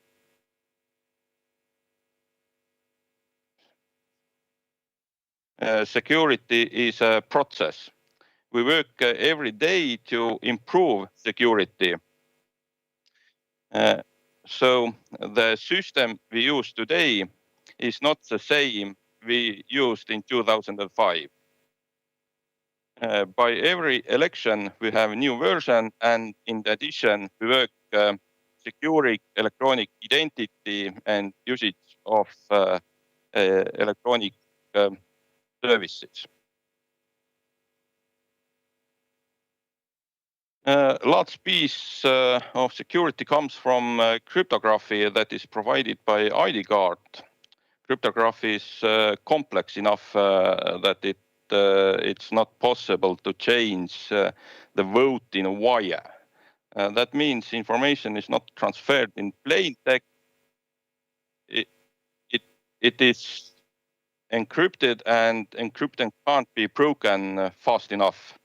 is a process. We work every day to improve security. So the system we use today is not the same we used in 2005. By every election, we have a new version, and in addition, we work securing electronic identity and usage of electronic services. Large piece of security comes from cryptography that is provided by ID card. Cryptography is complex enough that it's not possible to change the vote in a wire. That means information is not transferred in plain text. It is encrypted, and encryption can't be broken fast enough.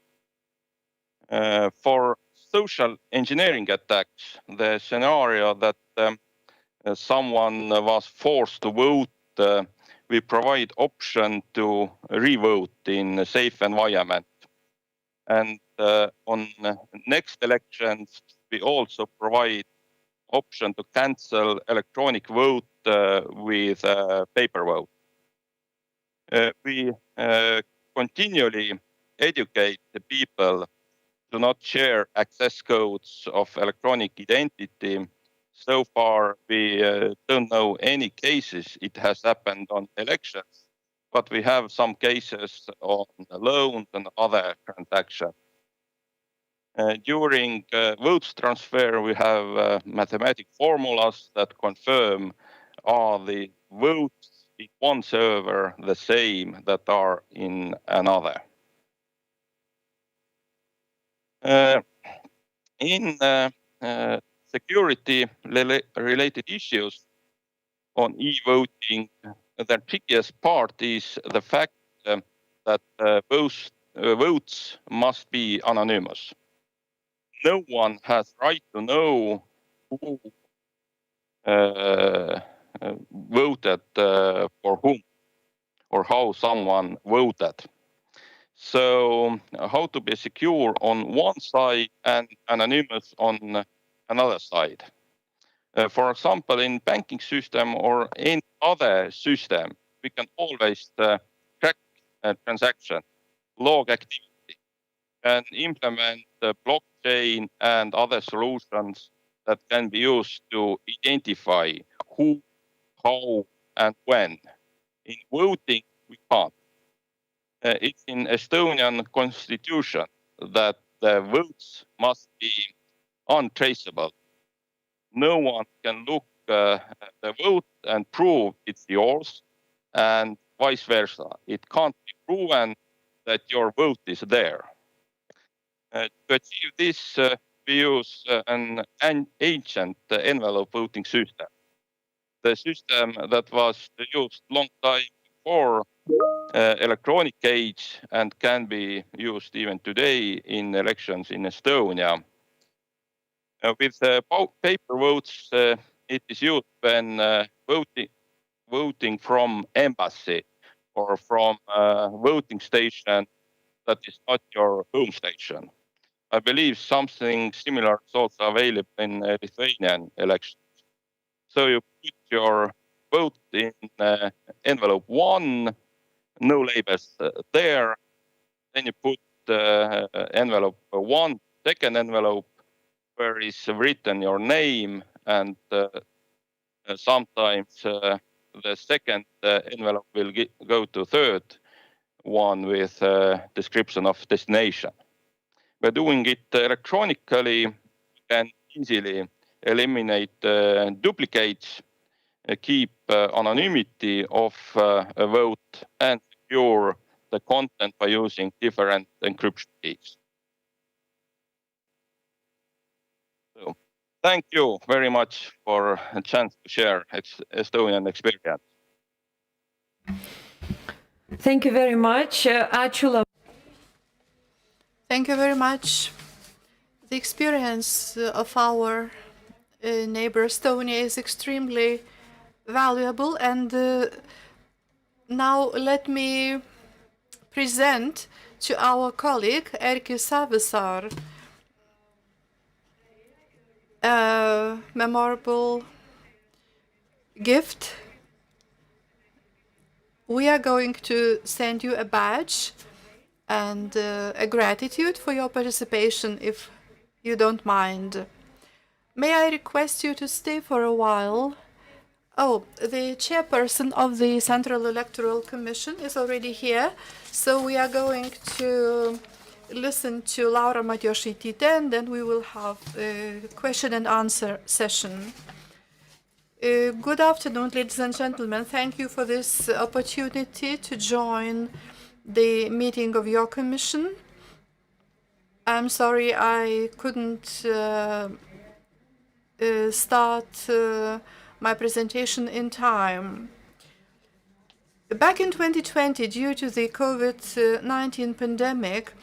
For social engineering attacks, the scenario that someone was forced to vote, we provide option to re-vote in a safe environment. And on next elections, we also provide option to cancel electronic vote with paper vote. We continually educate the people to not share access codes of electronic identity. So far, we don't know any cases it has happened on elections, but we have some cases on loans and other transactions. During votes transfer, we have mathematical formulas that confirm are the votes in one server the same that are in another. In security-related issues on e-voting, the trickiest part is the fact that both votes must be anonymous. No one has right to know who voted for whom or how someone voted. So how to be secure on one side and anonymous on another side? For example, in banking system or any other system, we can always track a transaction, log activity, and implement the blockchain and other solutions that can be used to identify who, how, and when. In voting, we can't. It's in Estonian constitution that the votes must be untraceable. No one can look at the vote and prove it's yours, and vice versa. It can't be proven that your vote is there. To achieve this, we use an ancient envelope voting system. The system that was used long time before electronic age and can be used even today in elections in Estonia. With paper votes, it is used when voting from embassy or from a voting station that is not your home station. I believe something similar is also available in Lithuanian elections. So you put your vote in envelope 1, no labels there. Then you put envelope 1, second envelope, where is written your name, and sometimes the second envelope will go to third one with description of destination. By doing it electronically, you can easily eliminate duplicates, keep anonymity of a vote, and secure the content by using different encryption keys. So, thank you very much for a chance to share Estonian experience. Thank you very much. Thank you very much. The experience of our neighbor Estonia is extremely valuable, and now let me present to our colleague Erkki Savisaar a memorable gift. We are going to send you a badge and a gratitude for your participation, if you don't mind. May I request you to stay for a while? Oh, the chairperson of the Central Electoral Commission is already here, so we are going to listen to Laura Matjošaitytė, and then we will have a question and answer session. Good afternoon, ladies and gentlemen. Thank you for this opportunity to join the meeting of your commission. I'm sorry I couldn't start my presentation in time. Back in 2020, due to the COVID-19 pandemic,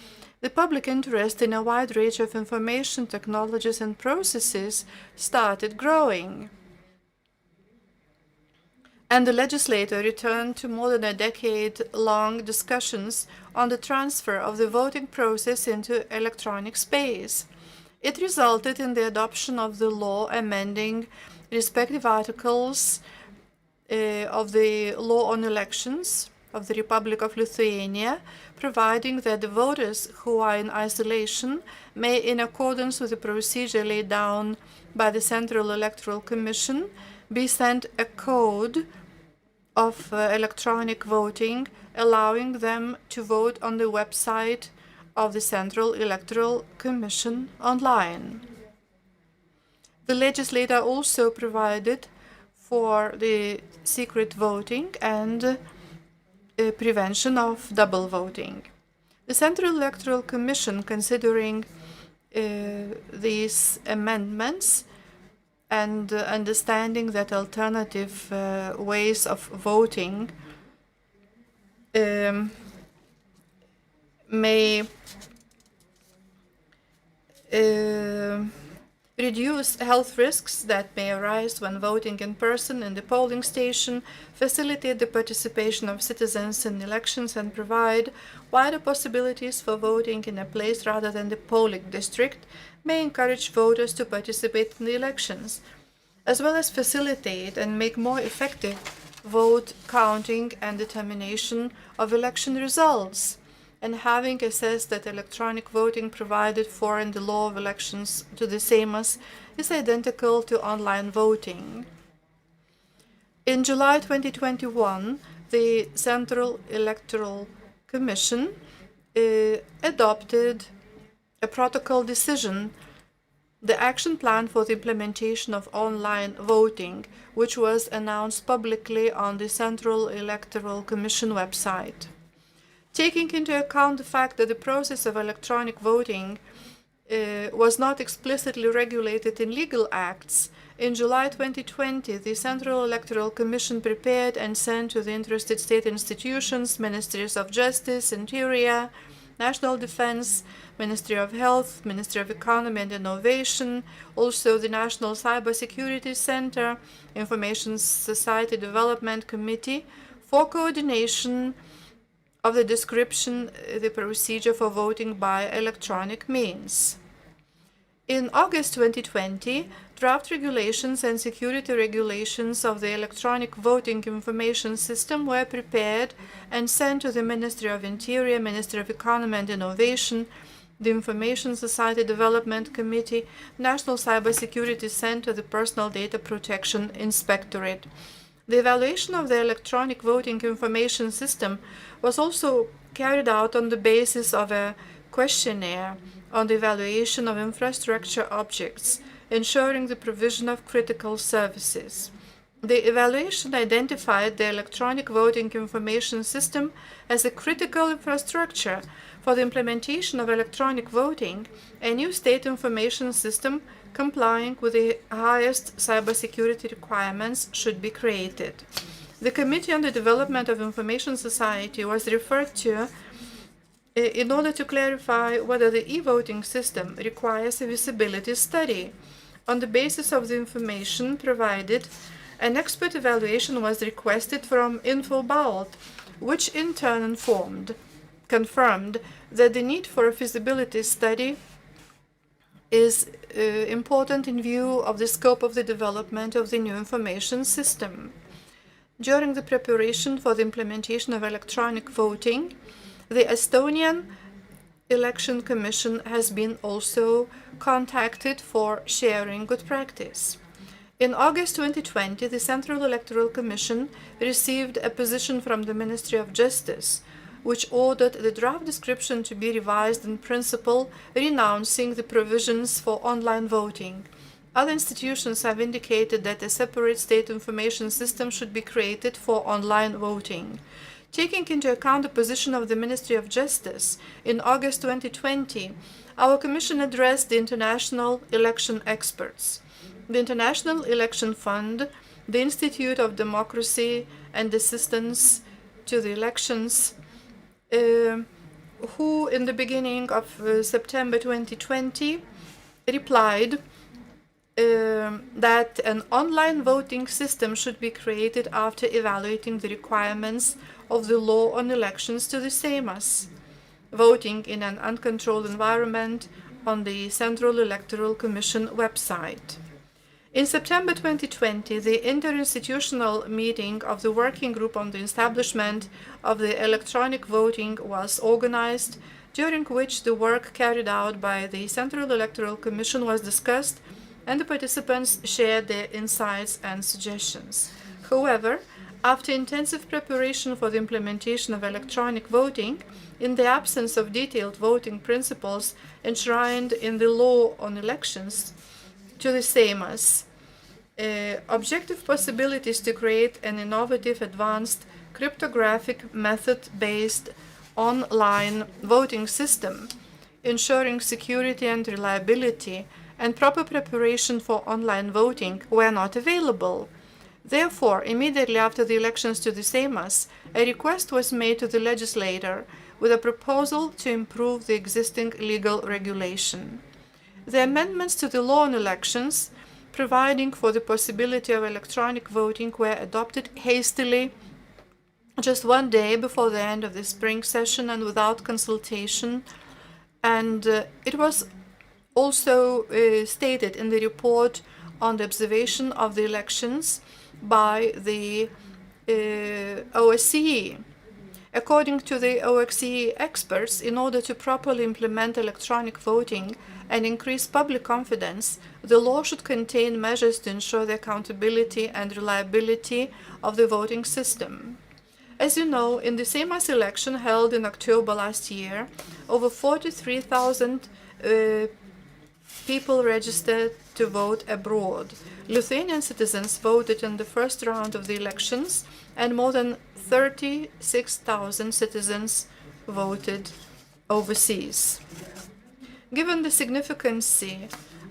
the public interest in a wide range of information technologies and processes started growing. And the legislator returned to more than a decade-long discussions on the transfer of the voting process into electronic space. It resulted in the adoption of the law amending respective articles of the law on elections of the Republic of Lithuania, providing that the voters who are in isolation may, in accordance with the procedure laid down by the Central Electoral Commission, be sent a code of electronic voting, allowing them to vote on the website of the Central Electoral Commission online. The legislator also provided for the secret voting and prevention of double voting. The Central Electoral Commission, considering these amendments and understanding that alternative ways of voting may reduce health risks that may arise when voting in person in the polling station, facilitate the participation of citizens in elections, and provide wider possibilities for voting in a place rather than the polling district, may encourage voters to participate in the elections, as well as facilitate and make more effective vote counting and determination of election results. And having assessed that electronic voting provided for in the law of elections to the Seimas is identical to online voting. In July 2021, the Central Electoral Commission adopted a protocol decision, the action plan for the implementation of online voting, which was announced publicly on the Central Electoral Commission website. Taking into account the fact that the process of electronic voting was not explicitly regulated in legal acts, in July 2020, the Central Electoral Commission prepared and sent to the interested state institutions, Ministries of Justice, Interior, National Defense, Ministry of Health, Ministry of Economy and Innovation, also the National Cybersecurity Center, Information Society Development Committee, for coordination of the description, the procedure for voting by electronic means. In August 2020, draft regulations and security regulations of the electronic voting information system were prepared and sent to the Ministry of Interior, Ministry of Economy and Innovation, the Information Society Development Committee, National Cybersecurity Center, the Personal Data Protection Inspectorate. The evaluation of the electronic voting information system was also carried out on the basis of a questionnaire on the evaluation of infrastructure objects, ensuring the provision of critical services. The evaluation identified the electronic voting information system as a critical infrastructure for the implementation of electronic voting. A new state information system complying with the highest cybersecurity requirements should be created. The Committee on the Development of Information Society was referred to in order to clarify whether the e-voting system requires a visibility study. On the basis of the information provided, an expert evaluation was requested from InfoBalt, which in turn informed confirmed that the need for a feasibility study is important in view of the scope of the development of the new information system. During the preparation for the implementation of electronic voting, the Estonian Election Commission has been also contacted for sharing good practice. In August 2020, the Central Electoral Commission received a position from the Ministry of Justice, which ordered the draft description to be revised in principle, renouncing the provisions for online voting. Other institutions have indicated that a separate state information system should be created for online voting. Taking into account the position of the Ministry of Justice, in August 2020, our Commission addressed the international election experts. The International Election Fund, the Institute of Democracy and Assistance to the Elections, who in the beginning of September 2020 replied that an online voting system should be created after evaluating the requirements of the law on elections to the Seimas, voting in an uncontrolled environment on the Central Electoral Commission website. In September 2020, the interinstitutional meeting of the Working Group on the Establishment of the Electronic Voting was organized, during which the work carried out by the Central Electoral Commission was discussed and the participants shared their insights and suggestions. However, after intensive preparation for the implementation of electronic voting, in the absence of detailed voting principles enshrined in the law on elections to the Seimas, objective possibilities to create an innovative, advanced, cryptographic method-based online voting system, ensuring security and reliability and proper preparation for online voting were not available. Therefore, immediately after the elections to the Seimas, a request was made to the legislator with a proposal to improve the existing legal regulation. The amendments to the law on elections, providing for the possibility of electronic voting, were adopted hastily just one day before the end of the spring session and without consultation, and it was also stated in the report on the observation of the elections by the OSCE. According to the OSCE experts, in order to properly implement electronic voting and increase public confidence, the law should contain measures to ensure the accountability and reliability of the voting system. As you know, in the Seimas election held in October last year, over 43,000 people registered to vote abroad. Lithuanian citizens voted in the first round of the elections, and more than 36,000 citizens voted overseas. Given the significance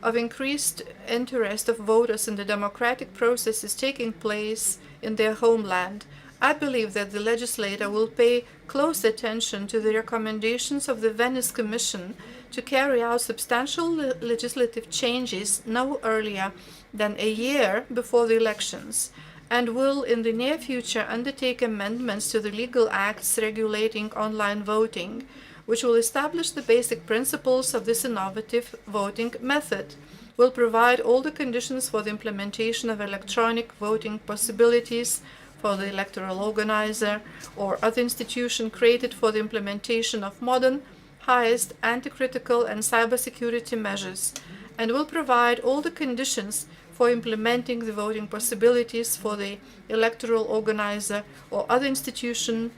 of increased interest of voters in the democratic processes taking place in their homeland, I believe that the legislator will pay close attention to the recommendations of the Venice Commission to carry out substantial legislative changes no earlier than a year before the elections, and will in the near future undertake amendments to the legal acts regulating online voting, which will establish the basic principles of this innovative voting method, will provide all the conditions for the implementation of electronic voting possibilities for the electoral organizer or other institution created for the implementation of modern, highest anti-critical and cybersecurity measures, and will provide all the conditions for implementing the voting possibilities for the electoral organizer or other institution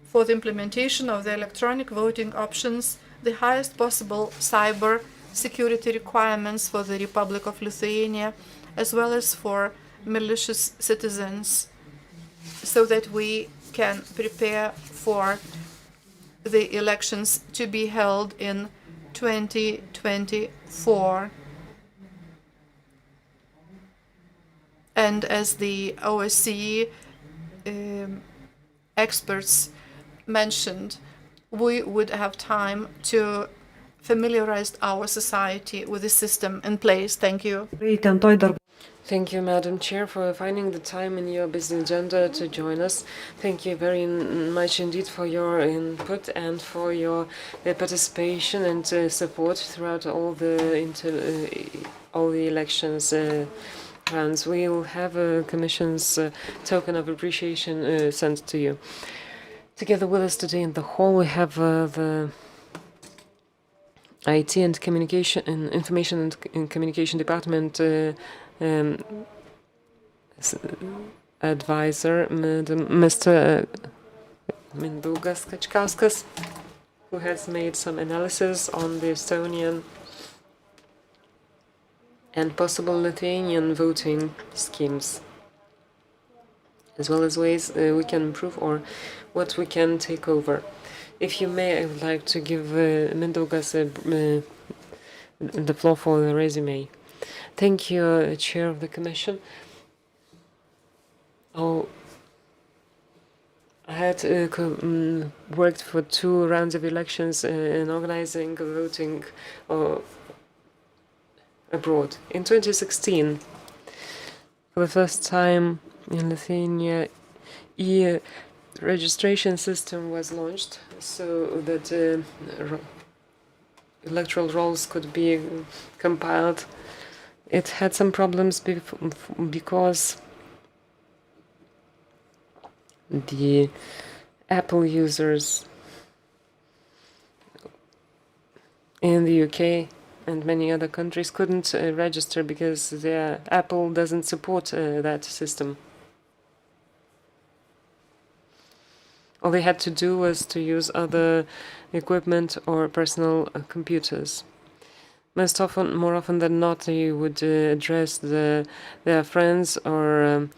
for the implementation of the electronic voting options, the highest possible cyber security requirements for the Republic of Lithuania, as well as for malicious citizens, so that we can prepare for the elections to be held in 2024. And as the OSCE experts mentioned, we would have time to familiarize our society with the system in place. Thank you. Thank you, Madam Chair, for finding the time in your busy agenda to join us. Thank you very much indeed for your input and for your participation and support throughout all the elections rounds. We will have a Commission's token of appreciation sent to you. Together with us today in the hall, we have the IT and Communication and Information and Communication Department advisor, Mr. Mindaugas Kačkauskas, who has made some analysis on the Estonian and possible Lithuanian voting schemes, as well as ways we can improve or what we can take over. If you may, I would like to give Mindaugas the floor for the resume. Thank you, Chair of the Commission. I had worked for 2 rounds of elections in organizing voting abroad. In 2016, for the first time in Lithuania, e-registration system was launched so that electoral rolls could be compiled. It had some problems because the Apple users in the UK and many other countries couldn't register because their Apple doesn't support that system. All they had to do was to use other equipment or personal computers. More often than not, they would address their friends or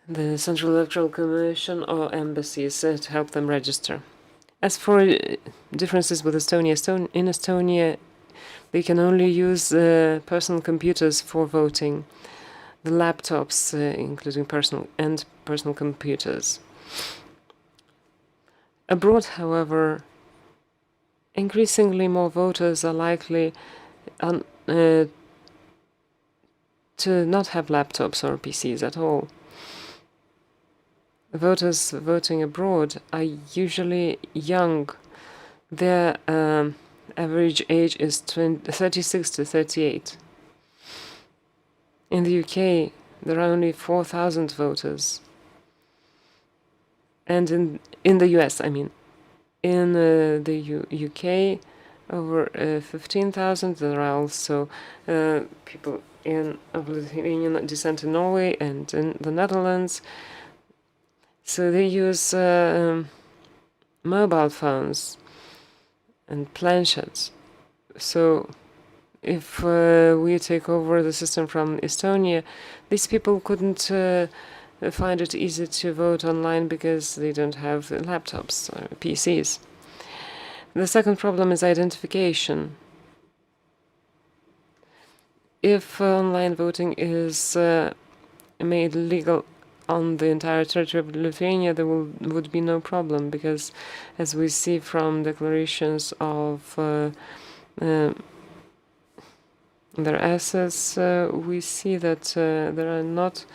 the Central Electoral Commission or embassies to help them register. As for differences with Estonia, in Estonia, they can only use personal computers for voting, the laptops, including personal computers. Abroad, however, increasingly more voters are likely to not have laptops or PCs at all. Voters voting abroad are usually young. Their average age is 36 to 38. In the UK, there are only 4,000 voters. And in the US, I mean. In the UK, over 15,000. There are also people of Lithuanian descent in Norway and in the Netherlands. So they use mobile phones and planchets. So if we take over the system from Estonia, these people couldn't find it easy to vote online because they don't have laptops or PCs. The second problem is identification. If online voting is made legal on the entire territory of Lithuania, there would be no problem because, as we see from declarations of their assets, we see that there are not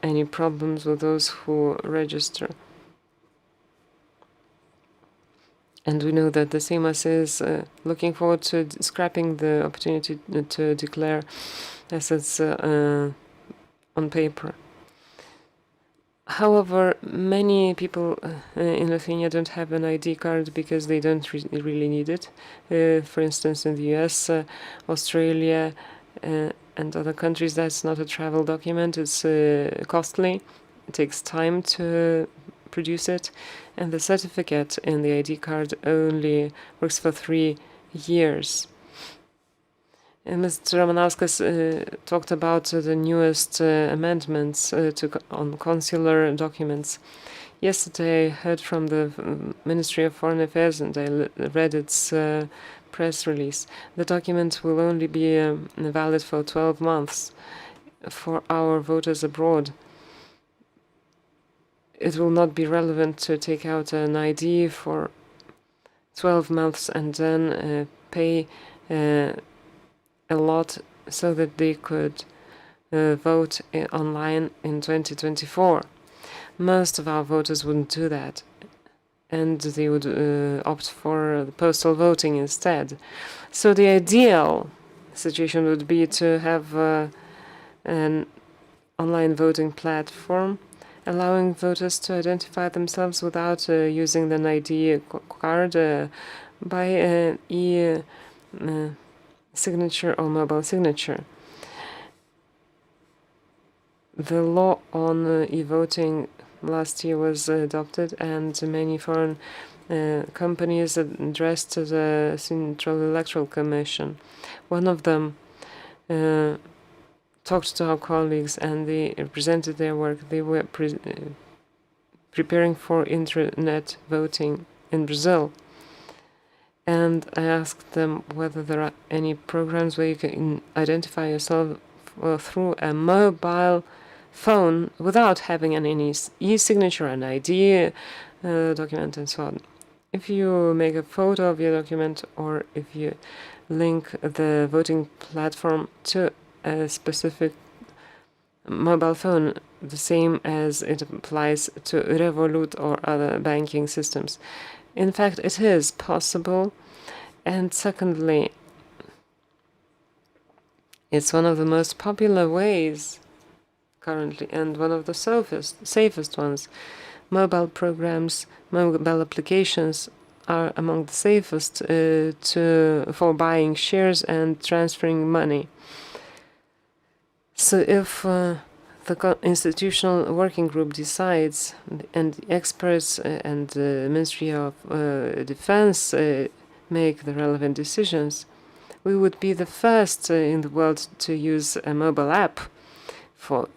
any problems with those who register. And we know that the Seimas is looking forward to scrapping the opportunity to declare assets on paper. However, many people in Lithuania don't have an ID card because they don't really need it. For instance, in the US, Australia, and other countries, that's not a travel document. It's costly. It takes time to produce it. And the certificate in the ID card only works for 3 years. And Mr. Ramanauskas talked about the newest amendments on consular documents. Yesterday, I heard from the Ministry of Foreign Affairs, and I read its press release. The document will only be valid for 12 months for our voters abroad. It will not be relevant to take out an ID for 12 months and then pay a lot so that they could vote online in 2024. Most of our voters wouldn't do that, and they would opt for the postal voting instead. So the ideal situation would be to have an online voting platform allowing voters to identify themselves without using an ID card by e-signature or mobile signature. The law on e-voting last year was adopted, and many foreign companies addressed to the Central Electoral Commission. One of them talked to our colleagues, and they presented their work. They were preparing for internet voting in Brazil. And I asked them whether there are any programs where you can identify yourself through a mobile phone without having any e-signature, an ID document, and so on. If you make a photo of your document, or if you link the voting platform to a specific mobile phone, the same as it applies to Revolut or other banking systems. In fact, it is possible. And secondly, it's one of the most popular ways currently, and one of the safest ones. Mobile programs, mobile applications are among the safest for buying shares and transferring money. So if the institutional working group decides, and the experts and the Ministry of Defense make the relevant decisions, we would be the first in the world to use a mobile app for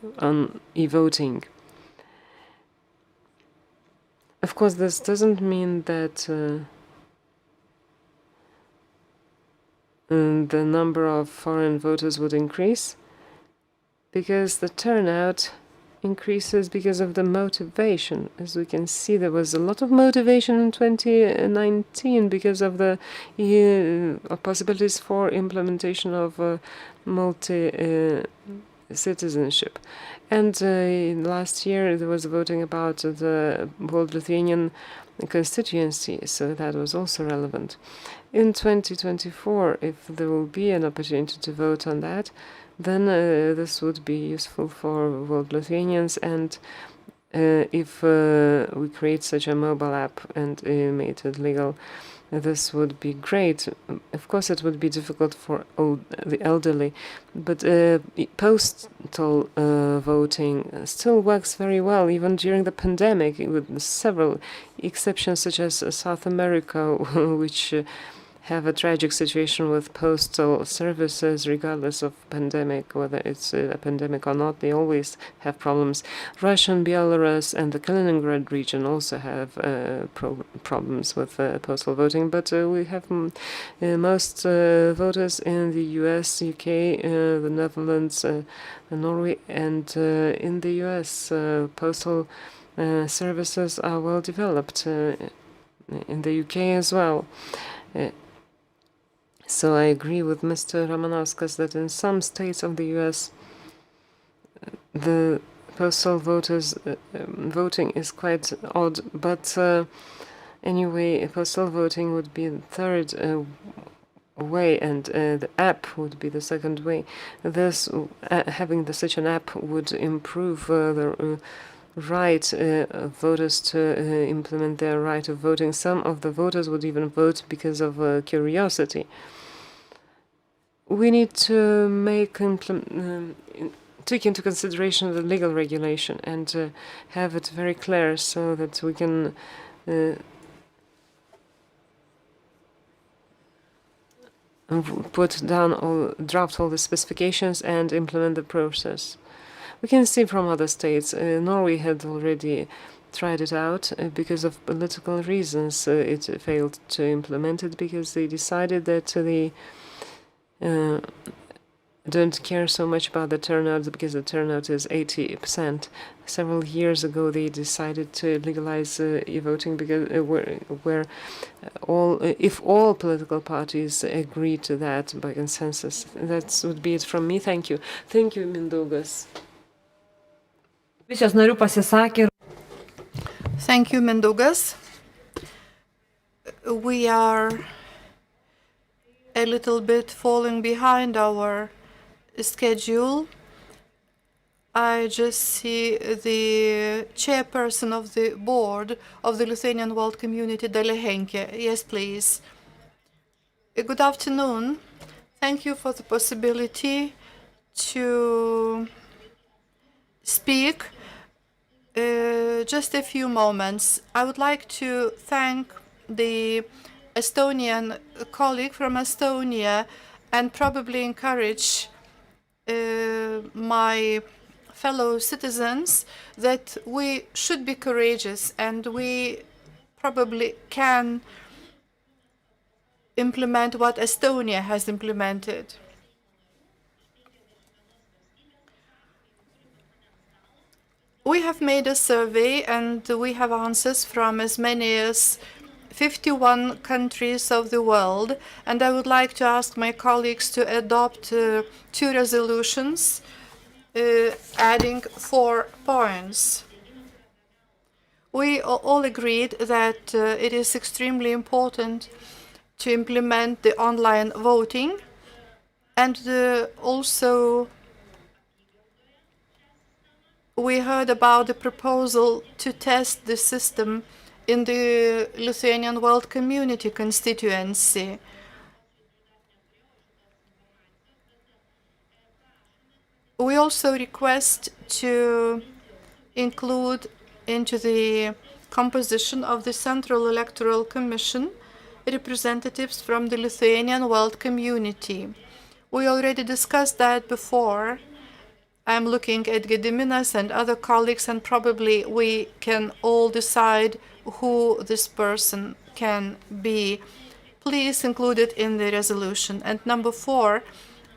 e-voting. Of course, this doesn't mean that the number of foreign voters would increase, because the turnout increases because of the motivation. As we can see, there was a lot of motivation in 2019 because of the possibilities for implementation of multi-citizenship. And last year there was voting about the World Lithuanian constituency, so that was also relevant. In 2024, if there will be an opportunity to vote on that, then this would be useful for World Lithuanians, and if we create such a mobile app and made it legal, this would be great. Of course, it would be difficult for the elderly, but postal voting still works very well, even during the pandemic, with several exceptions, such as South America, which have a tragic situation with postal services, regardless of pandemic, whether it's a pandemic or not. They always have problems. Russia and Belarus and the Kaliningrad region also have problems with postal voting, but we have most voters in the US, UK, the Netherlands, Norway, and in the US, postal services are well developed, in the UK as well. So I agree with Mr. Ramanauskas that in some states of the U.S., the postal voters voting is quite odd, but anyway, postal voting would be the third way, and the app would be the second way. This having such an app would improve the right voters to implement their right of voting. Some of the voters would even vote because of curiosity. We need to take into consideration the legal regulation and have it very clear, so that we can draft all the specifications and implement the process. We can see from other states, Norway had already tried it out. Because of political reasons, it failed to implement it, because they decided that the don't care so much about the turnout because the turnout is 80%. Several years ago, they decided to legalize e-voting because if all political parties agree to that by consensus. That would be it from me. Thank you. Thank you, Mindaugas. Komisijos narių pasisakė. Thank you, Mindaugas. We are a little bit falling behind our schedule. I just see the chairperson of the board of the Lithuanian World Community, Dalia Henke. Yes, please. Good afternoon. Thank you for the possibility to speak. Just a few moments. I would like to thank the Estonian colleague from Estonia and probably encourage my fellow citizens that we should be courageous and we probably can implement what Estonia has implemented. We have made a survey and we have answers from as many as 51 countries of the world, and I would like to ask my colleagues to adopt 2 resolutions, adding 4 points. We all agreed that it is extremely important to implement the online voting, and also we heard about the proposal to test the system in the Lithuanian World Community constituency. We also request to include into the composition of the Central Electoral Commission representatives from the Lithuanian World Community. We already discussed that before. I'm looking at Gediminas and other colleagues, and probably we can all decide who this person can be. Please include it in the resolution. And number 4,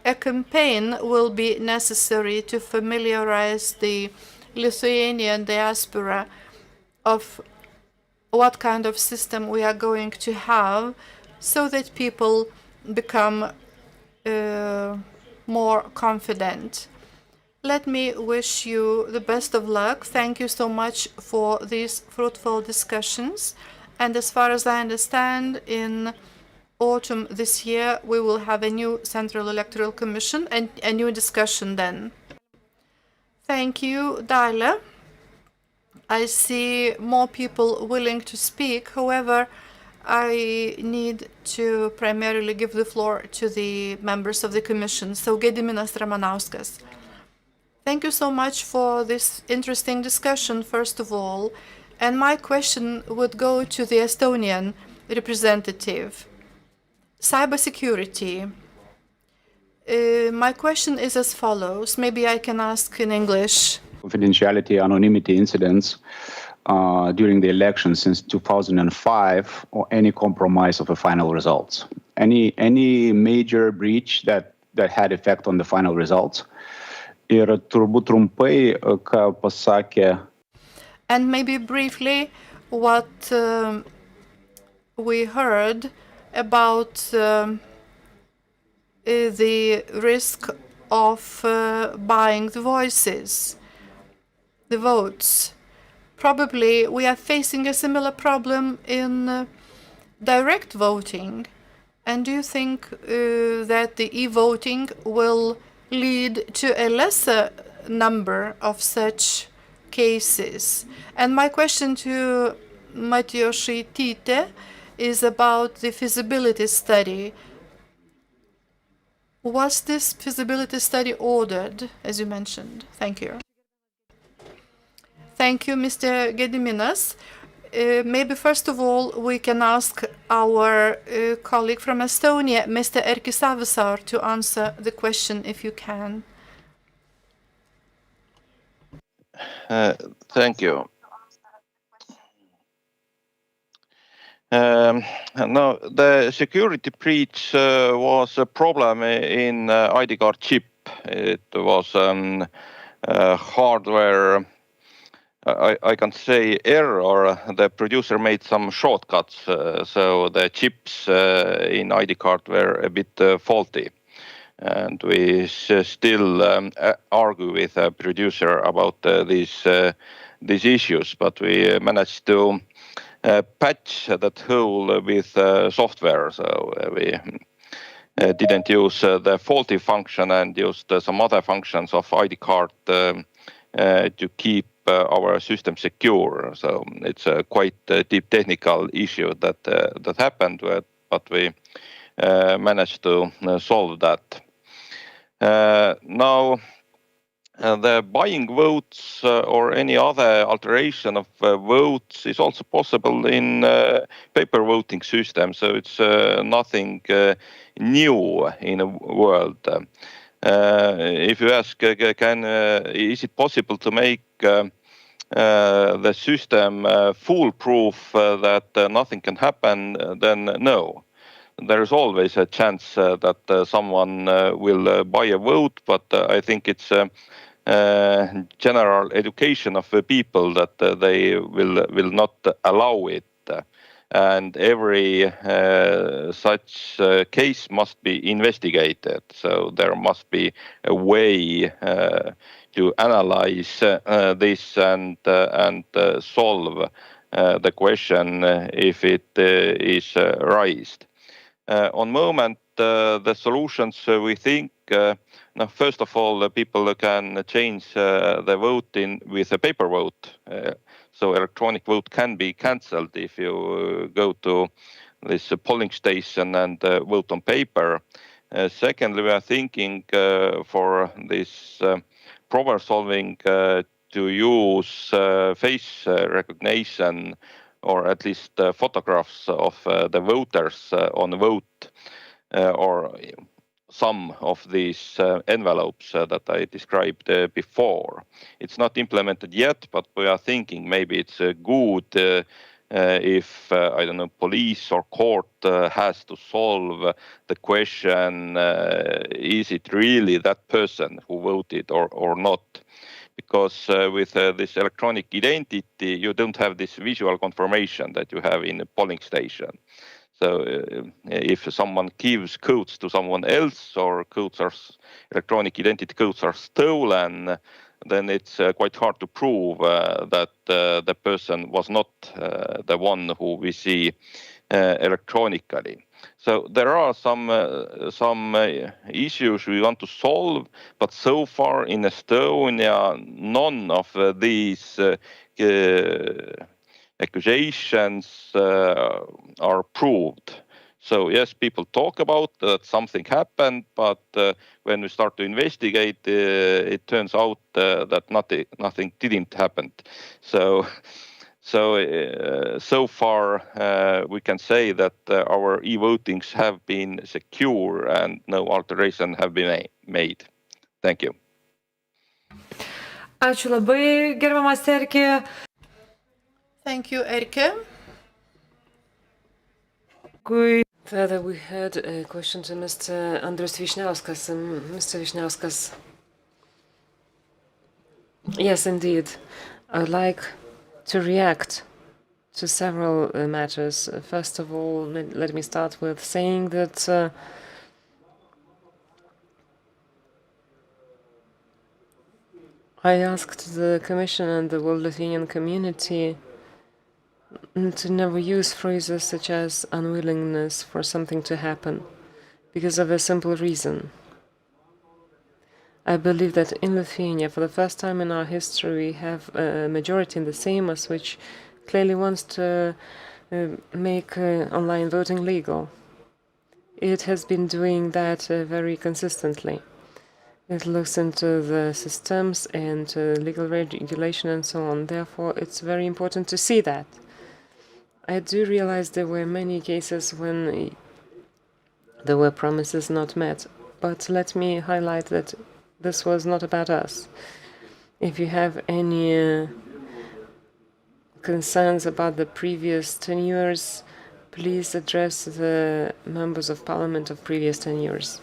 a campaign will be necessary to familiarize the Lithuanian diaspora of what kind of system we are going to have so that people become more confident. Let me wish you the best of luck. Thank you so much for these fruitful discussions. And as far as I understand, in autumn this year, we will have a new Central Electoral Commission and a new discussion then. Thank you, Dalia. I see more people willing to speak. However, I need to primarily give the floor to the members of the Commission. So, Gediminas Ramanauskas. Thank you so much for this interesting discussion, first of all. And my question would go to the Estonian representative. Cybersecurity. My question is as follows. Maybe I can ask in English. Confidentiality, anonymity incidents during the election since 2005, or any compromise of the final results. Any major breach that had effect on the final results. Ir turbūt trumpai, ką pasakė. And maybe briefly what we heard about the risk of buying the voices, the votes. Probably we are facing a similar problem in direct voting. And do you think that the e-voting will lead to a lesser number of such cases? And my question to Matjošaitytė is about the feasibility study. Was this feasibility study ordered, as you mentioned? Thank you. Thank you, Mr. Gediminas. Maybe first of all, we can ask our colleague from Estonia, Mr. Erkki Savisaar, to answer the question, if you can. Thank you. No, the security breach was a problem in ID card chip it was hardware, I can say error. The producer made some shortcuts, so the chips in ID card were a bit faulty. And we still argue with the producer about these issues, but we managed to patch that hole with software. So we didn't use the faulty function and used some other functions of ID card to keep our system secure. So it's a quite deep technical issue that happened, but we managed to solve that. Now, the buying votes or any other alteration of votes is also possible in paper voting system. So it's nothing new in the world. If you ask, is it possible to make the system foolproof that nothing can happen? Then no. There's always a chance that someone will buy a vote, but I think it's general education of the people that they will not allow it. And every such case must be investigated. So there must be a way to analyze this and solve the question if it is raised. On moment, the solutions we think, first of all, people can change the vote with a paper vote. So electronic vote can be cancelled if you go to this polling station and vote on paper. Secondly, we are thinking for this problem solving to use face recognition or at least photographs of the voters on the vote or some of these envelopes that I described before. It's not implemented yet, but we are thinking maybe it's good if, I don't know, police or court has to solve the question, is it really that person who voted or not? Because with this electronic identity, you don't have this visual confirmation that you have in a polling station. So if someone gives codes to someone else or electronic identity codes are stolen, then it's quite hard to prove that the person was not the one who we see electronically. So there are some issues we want to solve, but so far in Estonia, none of these accusations are proved. So yes, people talk about that something happened, but when we start to investigate, it turns out that nothing didn't happen. So far we can say that our e-votings have been secure and no alteration have been made. Thank you. Ačiū labai, gerbiamas Erkė. Thank you, Erke. Further, we had a question to Mr. Andrius Vyšniauskas. Mr. Vyšniauskas. Yes, indeed. I would like to react to several matters. First of all, let me start with saying that I asked the Commission and the World Lithuanian community to never use phrases such as unwillingness for something to happen, because of a simple reason. I believe that in Lithuania, for the first time in our history, we have a majority in the Seimas which clearly wants to make online voting legal. It has been doing that very consistently. It looks into the systems and legal regulation and so on. Therefore, it's very important to see that. I do realize there were many cases when there were promises not met, but let me highlight that this was not about us. If you have any concerns about the previous 10 years, please address the members of parliament of previous 10 years.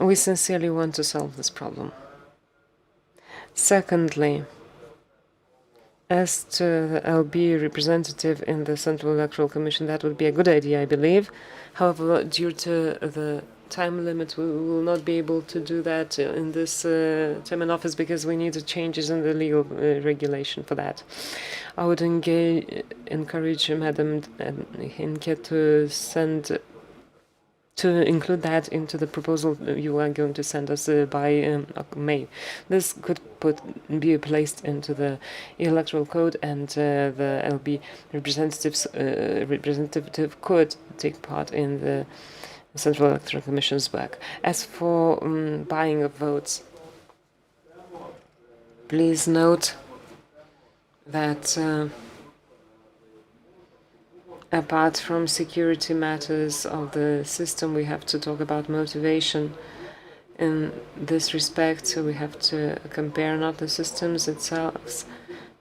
We sincerely want to solve this problem. Secondly, as to the LB representative in the Central Electoral Commission, that would be a good idea, I believe. However, due to the time limit, we will not be able to do that in this term in office because we need changes in the legal regulation for that. I would encourage Madam Hinke to include that into the proposal you are going to send us by May. This could be placed into the electoral code, and the LB representative could take part in the Central Electoral Commission's work. As for buying of votes, please note that apart from security matters of the system, we have to talk about motivation. In this respect, we have to compare not the systems itself,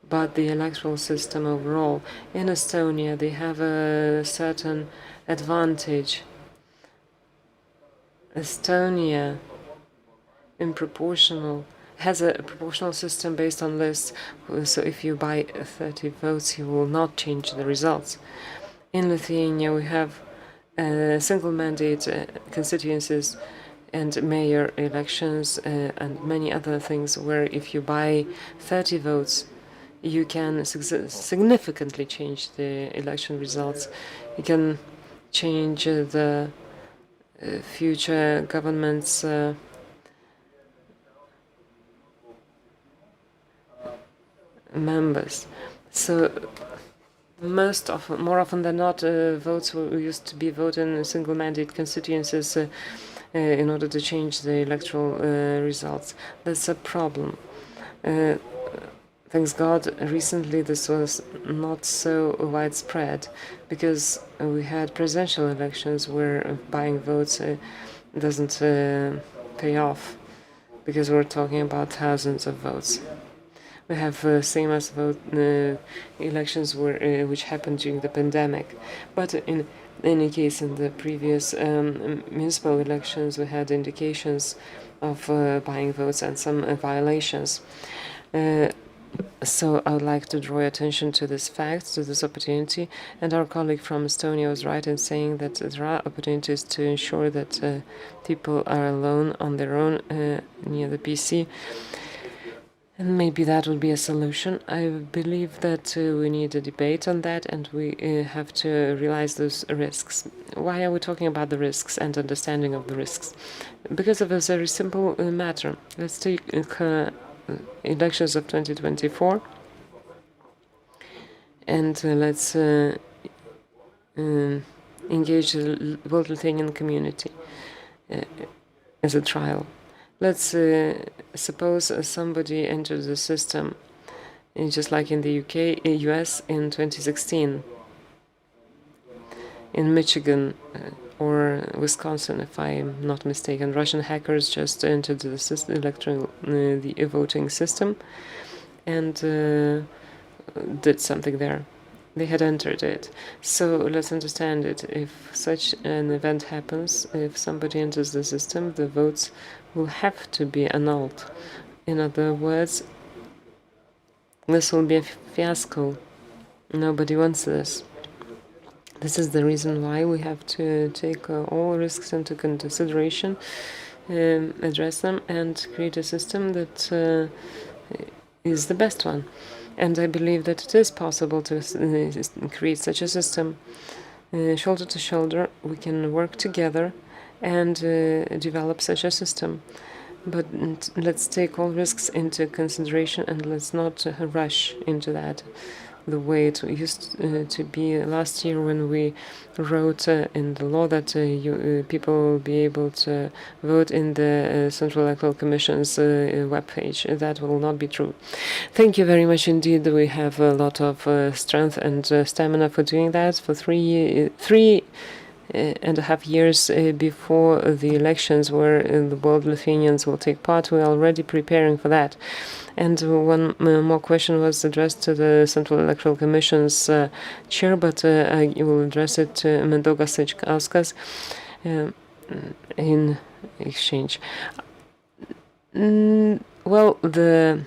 but the electoral system overall. In Estonia, they have a certain advantage. Estonia, has a proportional system based on lists. So if you buy 30 votes, you will not change the results. In Lithuania, we have single mandate constituencies and mayor elections and many other things where if you buy 30 votes, you can significantly change the election results. You can change the future government's members. So more often than not, votes used to be voted in single mandate constituencies in order to change the electoral results. That's a problem. Thanks God, recently this was not so widespread because we had presidential elections where buying votes doesn't pay off because we're talking about thousands of votes. We have Seimas elections which happened during the pandemic. But in any case, in the previous municipal elections, we had indications of buying votes and some violations. So I would like to draw attention to this fact, to this opportunity. And our colleague from Estonia was right in saying that there are opportunities to ensure that people are alone on their own near the PC. And maybe that would be a solution. I believe that we need a debate on that, and we have to realize those risks. Why are we talking about the risks and understanding of the risks? Because of a very simple matter. Let's take elections of 2024, and let's engage the world Lithuanian community as a trial. Let's suppose somebody enters the system, just like in the US in 2016, in Michigan or Wisconsin, if I'm not mistaken. Russian hackers just entered the the voting system and did something there. They had entered it. So let's understand it. If such an event happens, if somebody enters the system, the votes will have to be annulled. In other words, this will be a fiasco. Nobody wants this. This is the reason why we have to take all risks into consideration, address them, and create a system that is the best one. And I believe that it is possible to create such a system. Shoulder to shoulder, we can work together and develop such a system. But let's take all risks into consideration and let's not rush into that. The way it used to be last year when we wrote in the law that people will be able to vote in the Central Electoral Commission's webpage. That will not be true. Thank you very much indeed. We have a lot of strength and stamina for doing that. For three and a half years before the elections where the world Lithuanians will take part, we're already preparing for that. And one more question was addressed to the Central Electoral Commission's chair, but I will address it to Mindaugas Sečkauskas. in exchange. Well, the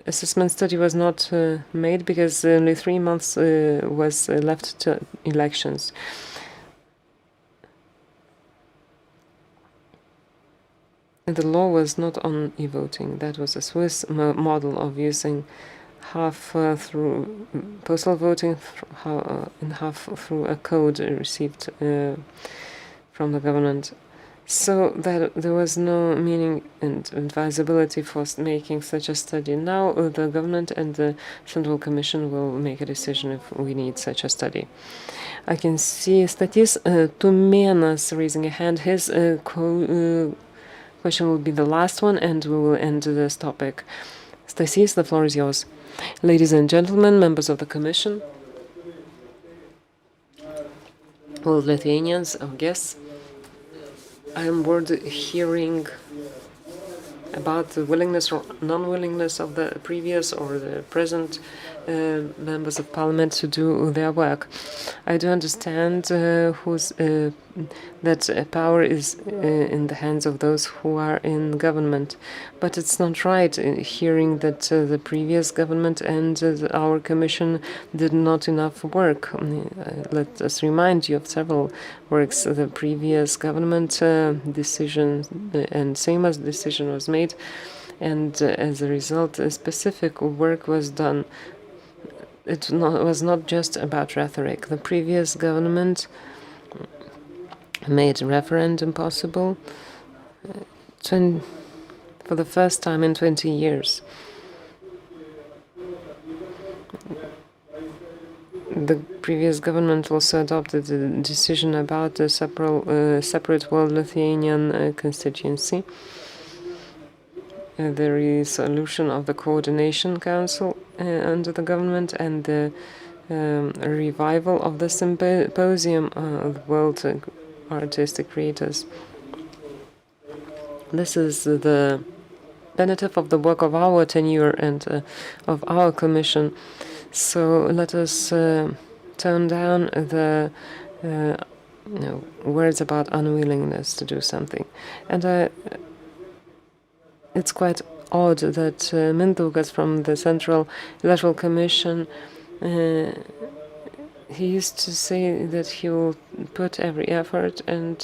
assessment study was not made because only 3 months was left to elections. And the law was not on e-voting. That was a Swiss model of using half through postal voting and half through a code received from the government. So that there was no meaning and advisability for making such a study. Now the government and the Central Commission will make a decision if we need such a study. I can see Statys Tumėnas raising a hand. His question will be the last one, and we will end this topic. Stasys, the floor is yours. Ladies and gentlemen, members of the Commission, all Lithuanians, our guests, I am bored hearing about the willingness or non-willingness of the previous or the present members of parliament to do their work. I do understand that power is in the hands of those who are in government, but it's not right hearing that the previous government and our commission did not enough work. Let us remind you of several works. The previous government decision and Seimas decision was made, and as a result, a specific work was done. It was not just about rhetoric. The previous government made referendum possible for the first time in 20 years. The previous government also adopted a decision about a separate World Lithuanian constituency. The resolution of the Coordination Council under the government, and the revival of the Symposium of World Artistic Creators. This is the benefit of the work of our tenure and of our commission. So let us tone down the words about unwillingness to do something. And it's quite odd that Mindaugas from the Central Electoral Commission, he used to say that he will put every effort, and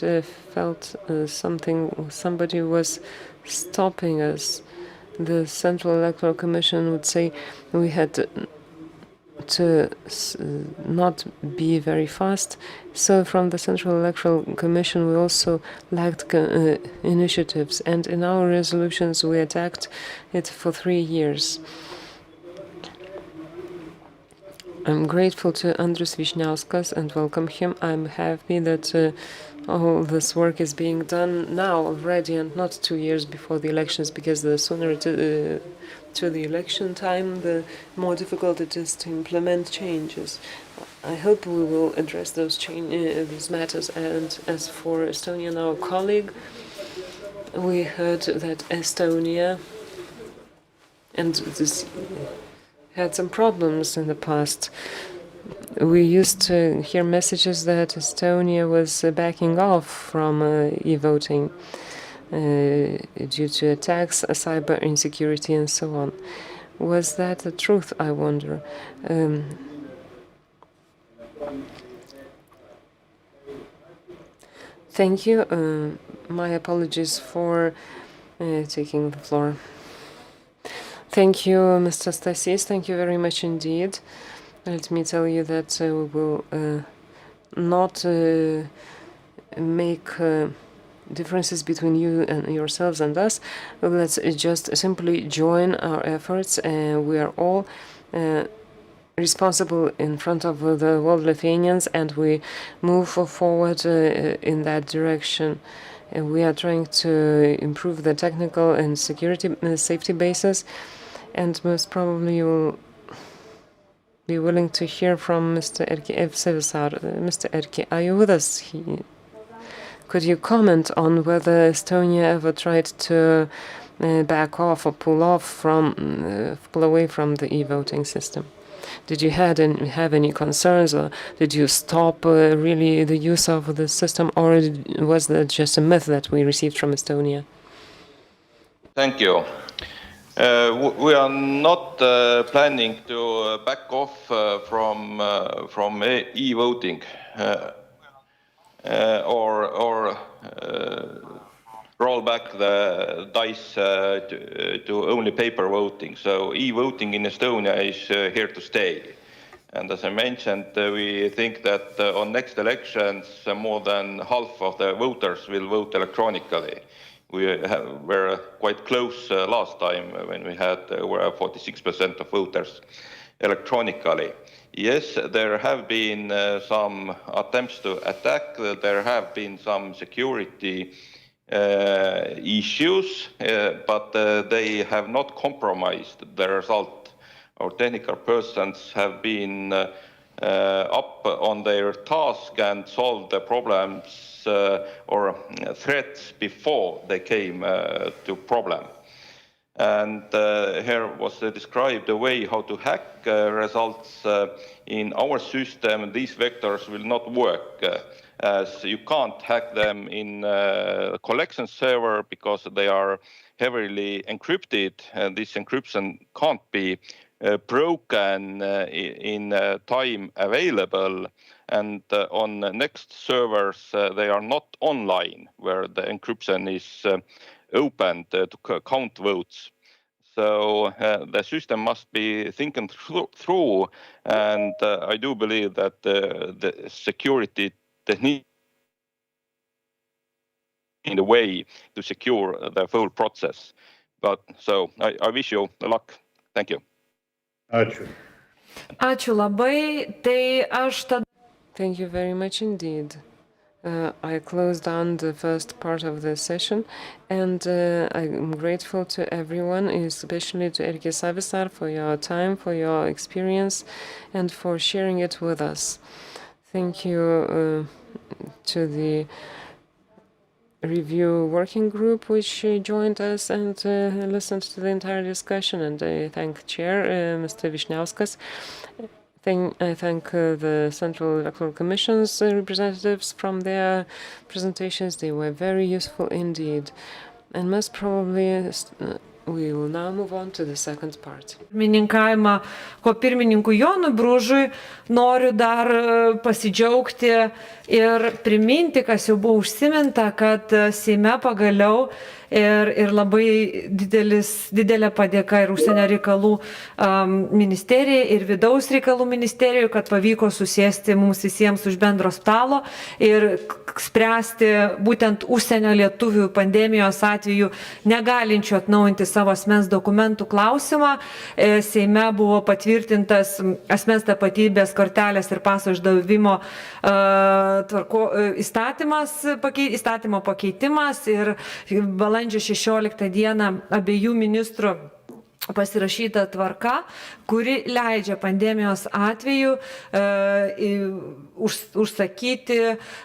felt somebody was stopping us. The Central Electoral Commission would say we had to not be very fast. So from the Central Electoral Commission we also lacked initiatives, and in our resolutions we attacked it for 3 years. I'm grateful to Andrius Vyšniauskas and welcome him. I'm happy that all this work is being done now already and not 2 years before the elections, because the sooner to the election time, the more difficult it is to implement changes. I hope we will address these matters. And as for Estonia, our colleague, we heard that Estonia and this had some problems in the past. We used to hear messages that Estonia was backing off from e-voting due to attacks, cyber insecurity, and so on. Was that the truth, I wonder? Thank you. My apologies for taking the floor. Thank you, Mr. Stasys. Thank you very much indeed. Let me tell you that we will not make differences between you and yourselves and us. Let's just simply join our efforts. We are all responsible in front of the world Lithuanians, and we move forward in that direction. We are trying to improve the technical and security safety basis, and most probably you will be willing to hear from Mr. Erki Evsevisar. Mr. Erki, are you with us? Could you comment on whether Estonia ever tried to back off or pull away from the e-voting system? Did you have any concerns, or did you stop really the use of the system, or was that just a myth that we received from Estonia? Thank you. We are not planning to back off from e-voting or roll back the dice to only paper voting. So e-voting in Estonia is here to stay. And as I mentioned, we think that on next elections, more than half of the voters will vote electronically. We were quite close last time when we had 46% of voters electronically. Yes, there have been some attempts to attack. There have been some security issues, but they have not compromised the result. Our technical persons have been up on their task and solved the problems or threats before they came to problem. And here was described a way how to hack results in our system. These vectors will not work, as you can't hack them in collection server because they are heavily encrypted, and this encryption can't be broken in time available. And on next servers, they are not online, where the encryption is open to count votes. So the system must be thinking through, and I do believe that the security technique in the way to secure the full process. But so I wish you luck. Thank you. Ačiū labai. Tai aš tada. Thank you very much indeed. I closed down the first part of the session, and I'm grateful to everyone, especially to Erkki Savisaar, for your time, for your experience, and for sharing it with us. Thank you to the review working group which joined us and listened to the entire discussion, and I thank Chair Mr. Vyšniauskas. I thank the Central Electoral Commission's representatives from their presentations. They were very useful indeed. And most probably we will now move on to the second part. Pirmininkavimą kopirmininkui Jonui Bružui noriu dar pasidžiaugti ir priminti, kas jau buvo užsiminta, kad Seime pagaliau ir labai didelė padėka ir užsienio reikalų ministerijai, ir vidaus reikalų ministerijai, kad pavyko susėsti mums visiems už bendro stalo ir spręsti būtent užsienio lietuvių pandemijos atveju negalinčių atnaujinti savo asmens dokumentų klausimą. Seime buvo patvirtintas asmens tapatybės kortelės ir paso išdavimo įstatymo pakeitimas, ir balandžio 16 dieną abiejų ministrų pasirašyta tvarka, kuri leidžia pandemijos atveju užsakyti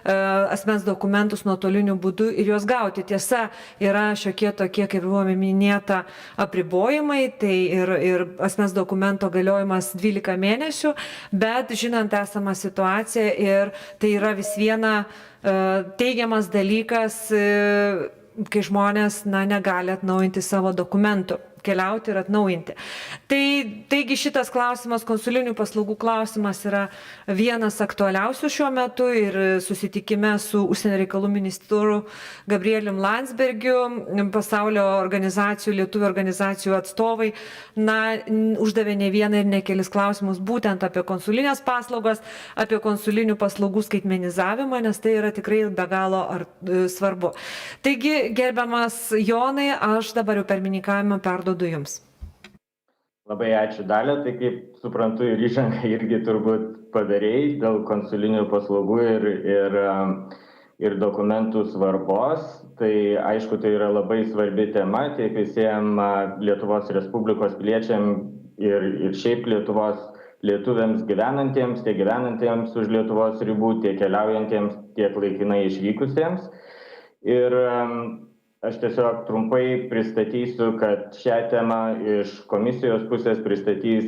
asmens dokumentus nuotoliniu būdu ir juos gauti. Tiesa, yra šiokie tokie, kaip buvo minėta, apribojimai, tai ir asmens dokumento galiojimas 12 mėnesių, bet žinant esamą situaciją, ir tai yra vis viena teigiamas dalykas, kai žmonės negali atnaujinti savo dokumentų, keliauti ir atnaujinti. Taigi šitas klausimas, konsulinių paslaugų klausimas, yra vienas aktualiausių šiuo metu, ir susitikime su užsienio reikalų ministru Gabrielium Landsbergiu, pasaulio organizacijų, lietuvių organizacijų atstovai, uždavė ne vieną ir ne kelis klausimus būtent apie konsulinės paslaugas, apie konsulinių paslaugų skaitmenizavimą, nes tai yra tikrai be galo svarbu. Taigi, gerbiamas Jonai, aš dabar jau pirmininkavimą perduodu Jums. Labai ačiū, Dalia. Tai kaip suprantu, ir įžangą irgi turbūt padarėjai dėl konsulinių paslaugų ir dokumentų svarbos. Tai aišku, tai yra labai svarbi tema tiek visiems Lietuvos Respublikos piliečiam ir šiaip Lietuvos lietuviams gyvenantiems, tiek gyvenantiems už Lietuvos ribų, tiek keliaujantiems, tiek laikinai išvykusiems. Ir aš tiesiog trumpai pristatysiu, kad šią temą iš komisijos pusės pristatys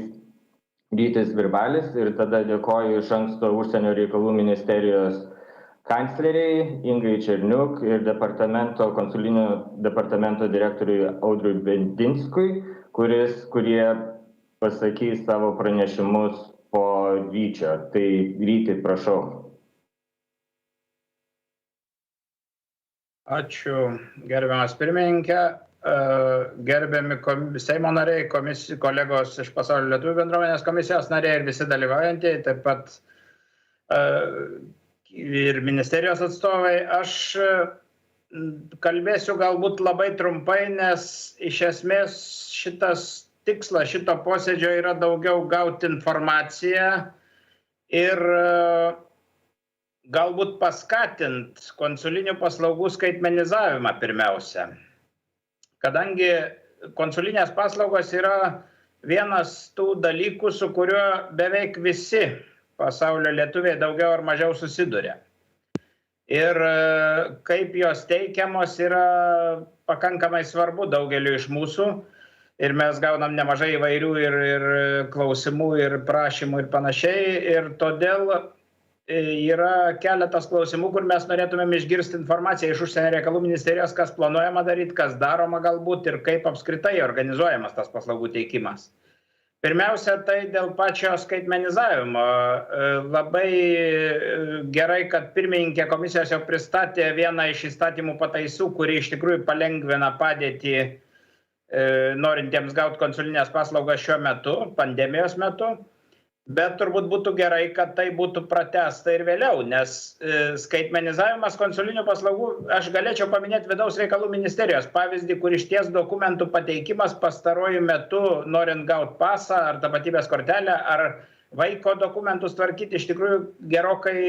Rytis Virbalis ir tada dėkoju iš anksto Užsienio reikalų ministerijos kancleriai Ingai Černiuk ir konsulinio departamento direktoriui Audriui Bendinskui, kurie pasakys savo pranešimus po Ryčio. Tai Ryti, prašau. Ačiū, gerbiamas pirmininkė, gerbiami Seimo nariai, kolegos iš Pasaulio lietuvių bendruomenės komisijos nariai ir visi dalyvaujantieji, taip pat ir ministerijos atstovai. Aš kalbėsiu galbūt labai trumpai, nes iš esmės šitas tikslas šito posėdžio yra daugiau gauti informaciją ir galbūt paskatint konsulinių paslaugų skaitmenizavimą pirmiausia. Kadangi konsulinės paslaugos yra vienas tų dalykų, su kuriuo beveik visi pasaulio lietuviai daugiau ar mažiau susiduria. Ir kaip jos teikiamos yra pakankamai svarbu daugeliu iš mūsų. Ir mes gaunam nemažai įvairių ir klausimų, ir prašymų, ir panašiai. Ir todėl yra keletas klausimų, kur mes norėtumėm išgirsti informaciją iš Užsienio reikalų ministerijos, kas planuojama daryti, kas daroma galbūt ir kaip apskritai organizuojamas tas paslaugų teikimas. Pirmiausia, tai dėl pačio skaitmenizavimo. Labai gerai, kad pirmininkė komisijos jau pristatė vieną iš įstatymų pataisų, kuri iš tikrųjų palengvina padėtį norintiems gauti konsulinės paslaugas šiuo metu, pandemijos metu. Bet turbūt būtų gerai, kad tai būtų pratęsta ir vėliau, nes skaitmenizavimas konsulinių paslaugų, aš galėčiau paminėti vidaus reikalų ministerijos pavyzdį, kur išties dokumentų pateikimas pastaruoju metu, norint gauti pasą ar tapatybės kortelę, ar vaiko dokumentus tvarkyti, iš tikrųjų gerokai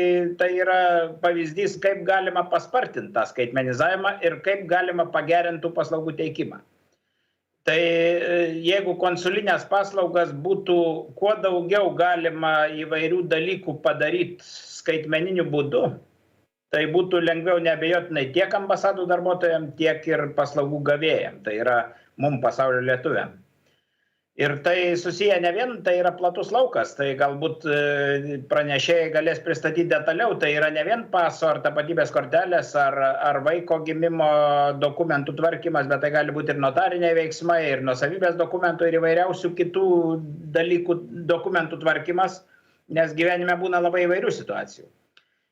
tai yra pavyzdys, kaip galima paspartinti tą skaitmenizavimą ir kaip galima pagerinti paslaugų teikimą. Tai jeigu konsulinės paslaugas būtų kuo daugiau galima įvairių dalykų padaryti skaitmeniniu būdu, tai būtų lengviau neabejotinai tiek ambasadų darbuotojams, tiek ir paslaugų gavėjams, tai yra mums pasaulio lietuviam. Ir tai susiję ne vien, tai yra platus laukas, tai galbūt pranešėjai galės pristatyti detaliau, tai yra ne vien paso ar tapatybės kortelės ar vaiko gimimo dokumentų tvarkymas, bet tai gali būti ir notariniai veiksmai, ir nuosavybės dokumentų, ir įvairiausių kitų dalykų dokumentų tvarkymas, nes gyvenime būna labai įvairių situacijų.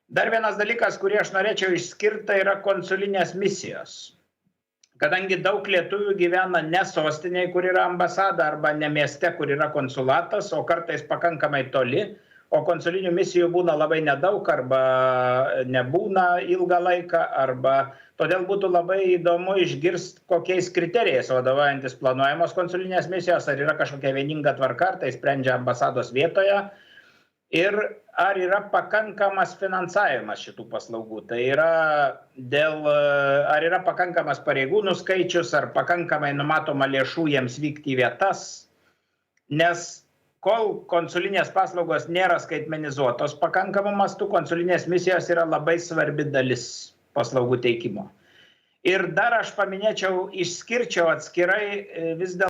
Dar vienas dalykas, kurį aš norėčiau išskirti, tai yra konsulinės misijos. Kadangi daug lietuvių gyvena ne sostinėje, kur yra ambasada, arba ne mieste, kur yra konsulatas, o kartais pakankamai toli, o konsulinių misijų būna labai nedaug, arba nebūna ilgą laiką, arba todėl būtų labai įdomu išgirsti, kokiais kriterijais vadovaujantis planuojamos konsulinės misijos, ar yra kažkokia vieninga tvarka, ar tai sprendžia ambasados vietoje, ir ar yra pakankamas finansavimas šitų paslaugų. Tai yra ar yra pakankamas pareigūnų skaičius, ar pakankamai numatoma lėšų jiems vykti į vietas, nes kol konsulinės paslaugos nėra skaitmenizuotos pakankamų mastų, konsulinės misijos yra labai svarbi dalis paslaugų teikimo. Ir dar aš paminėčiau, išskirčiau atskirai vis dėlto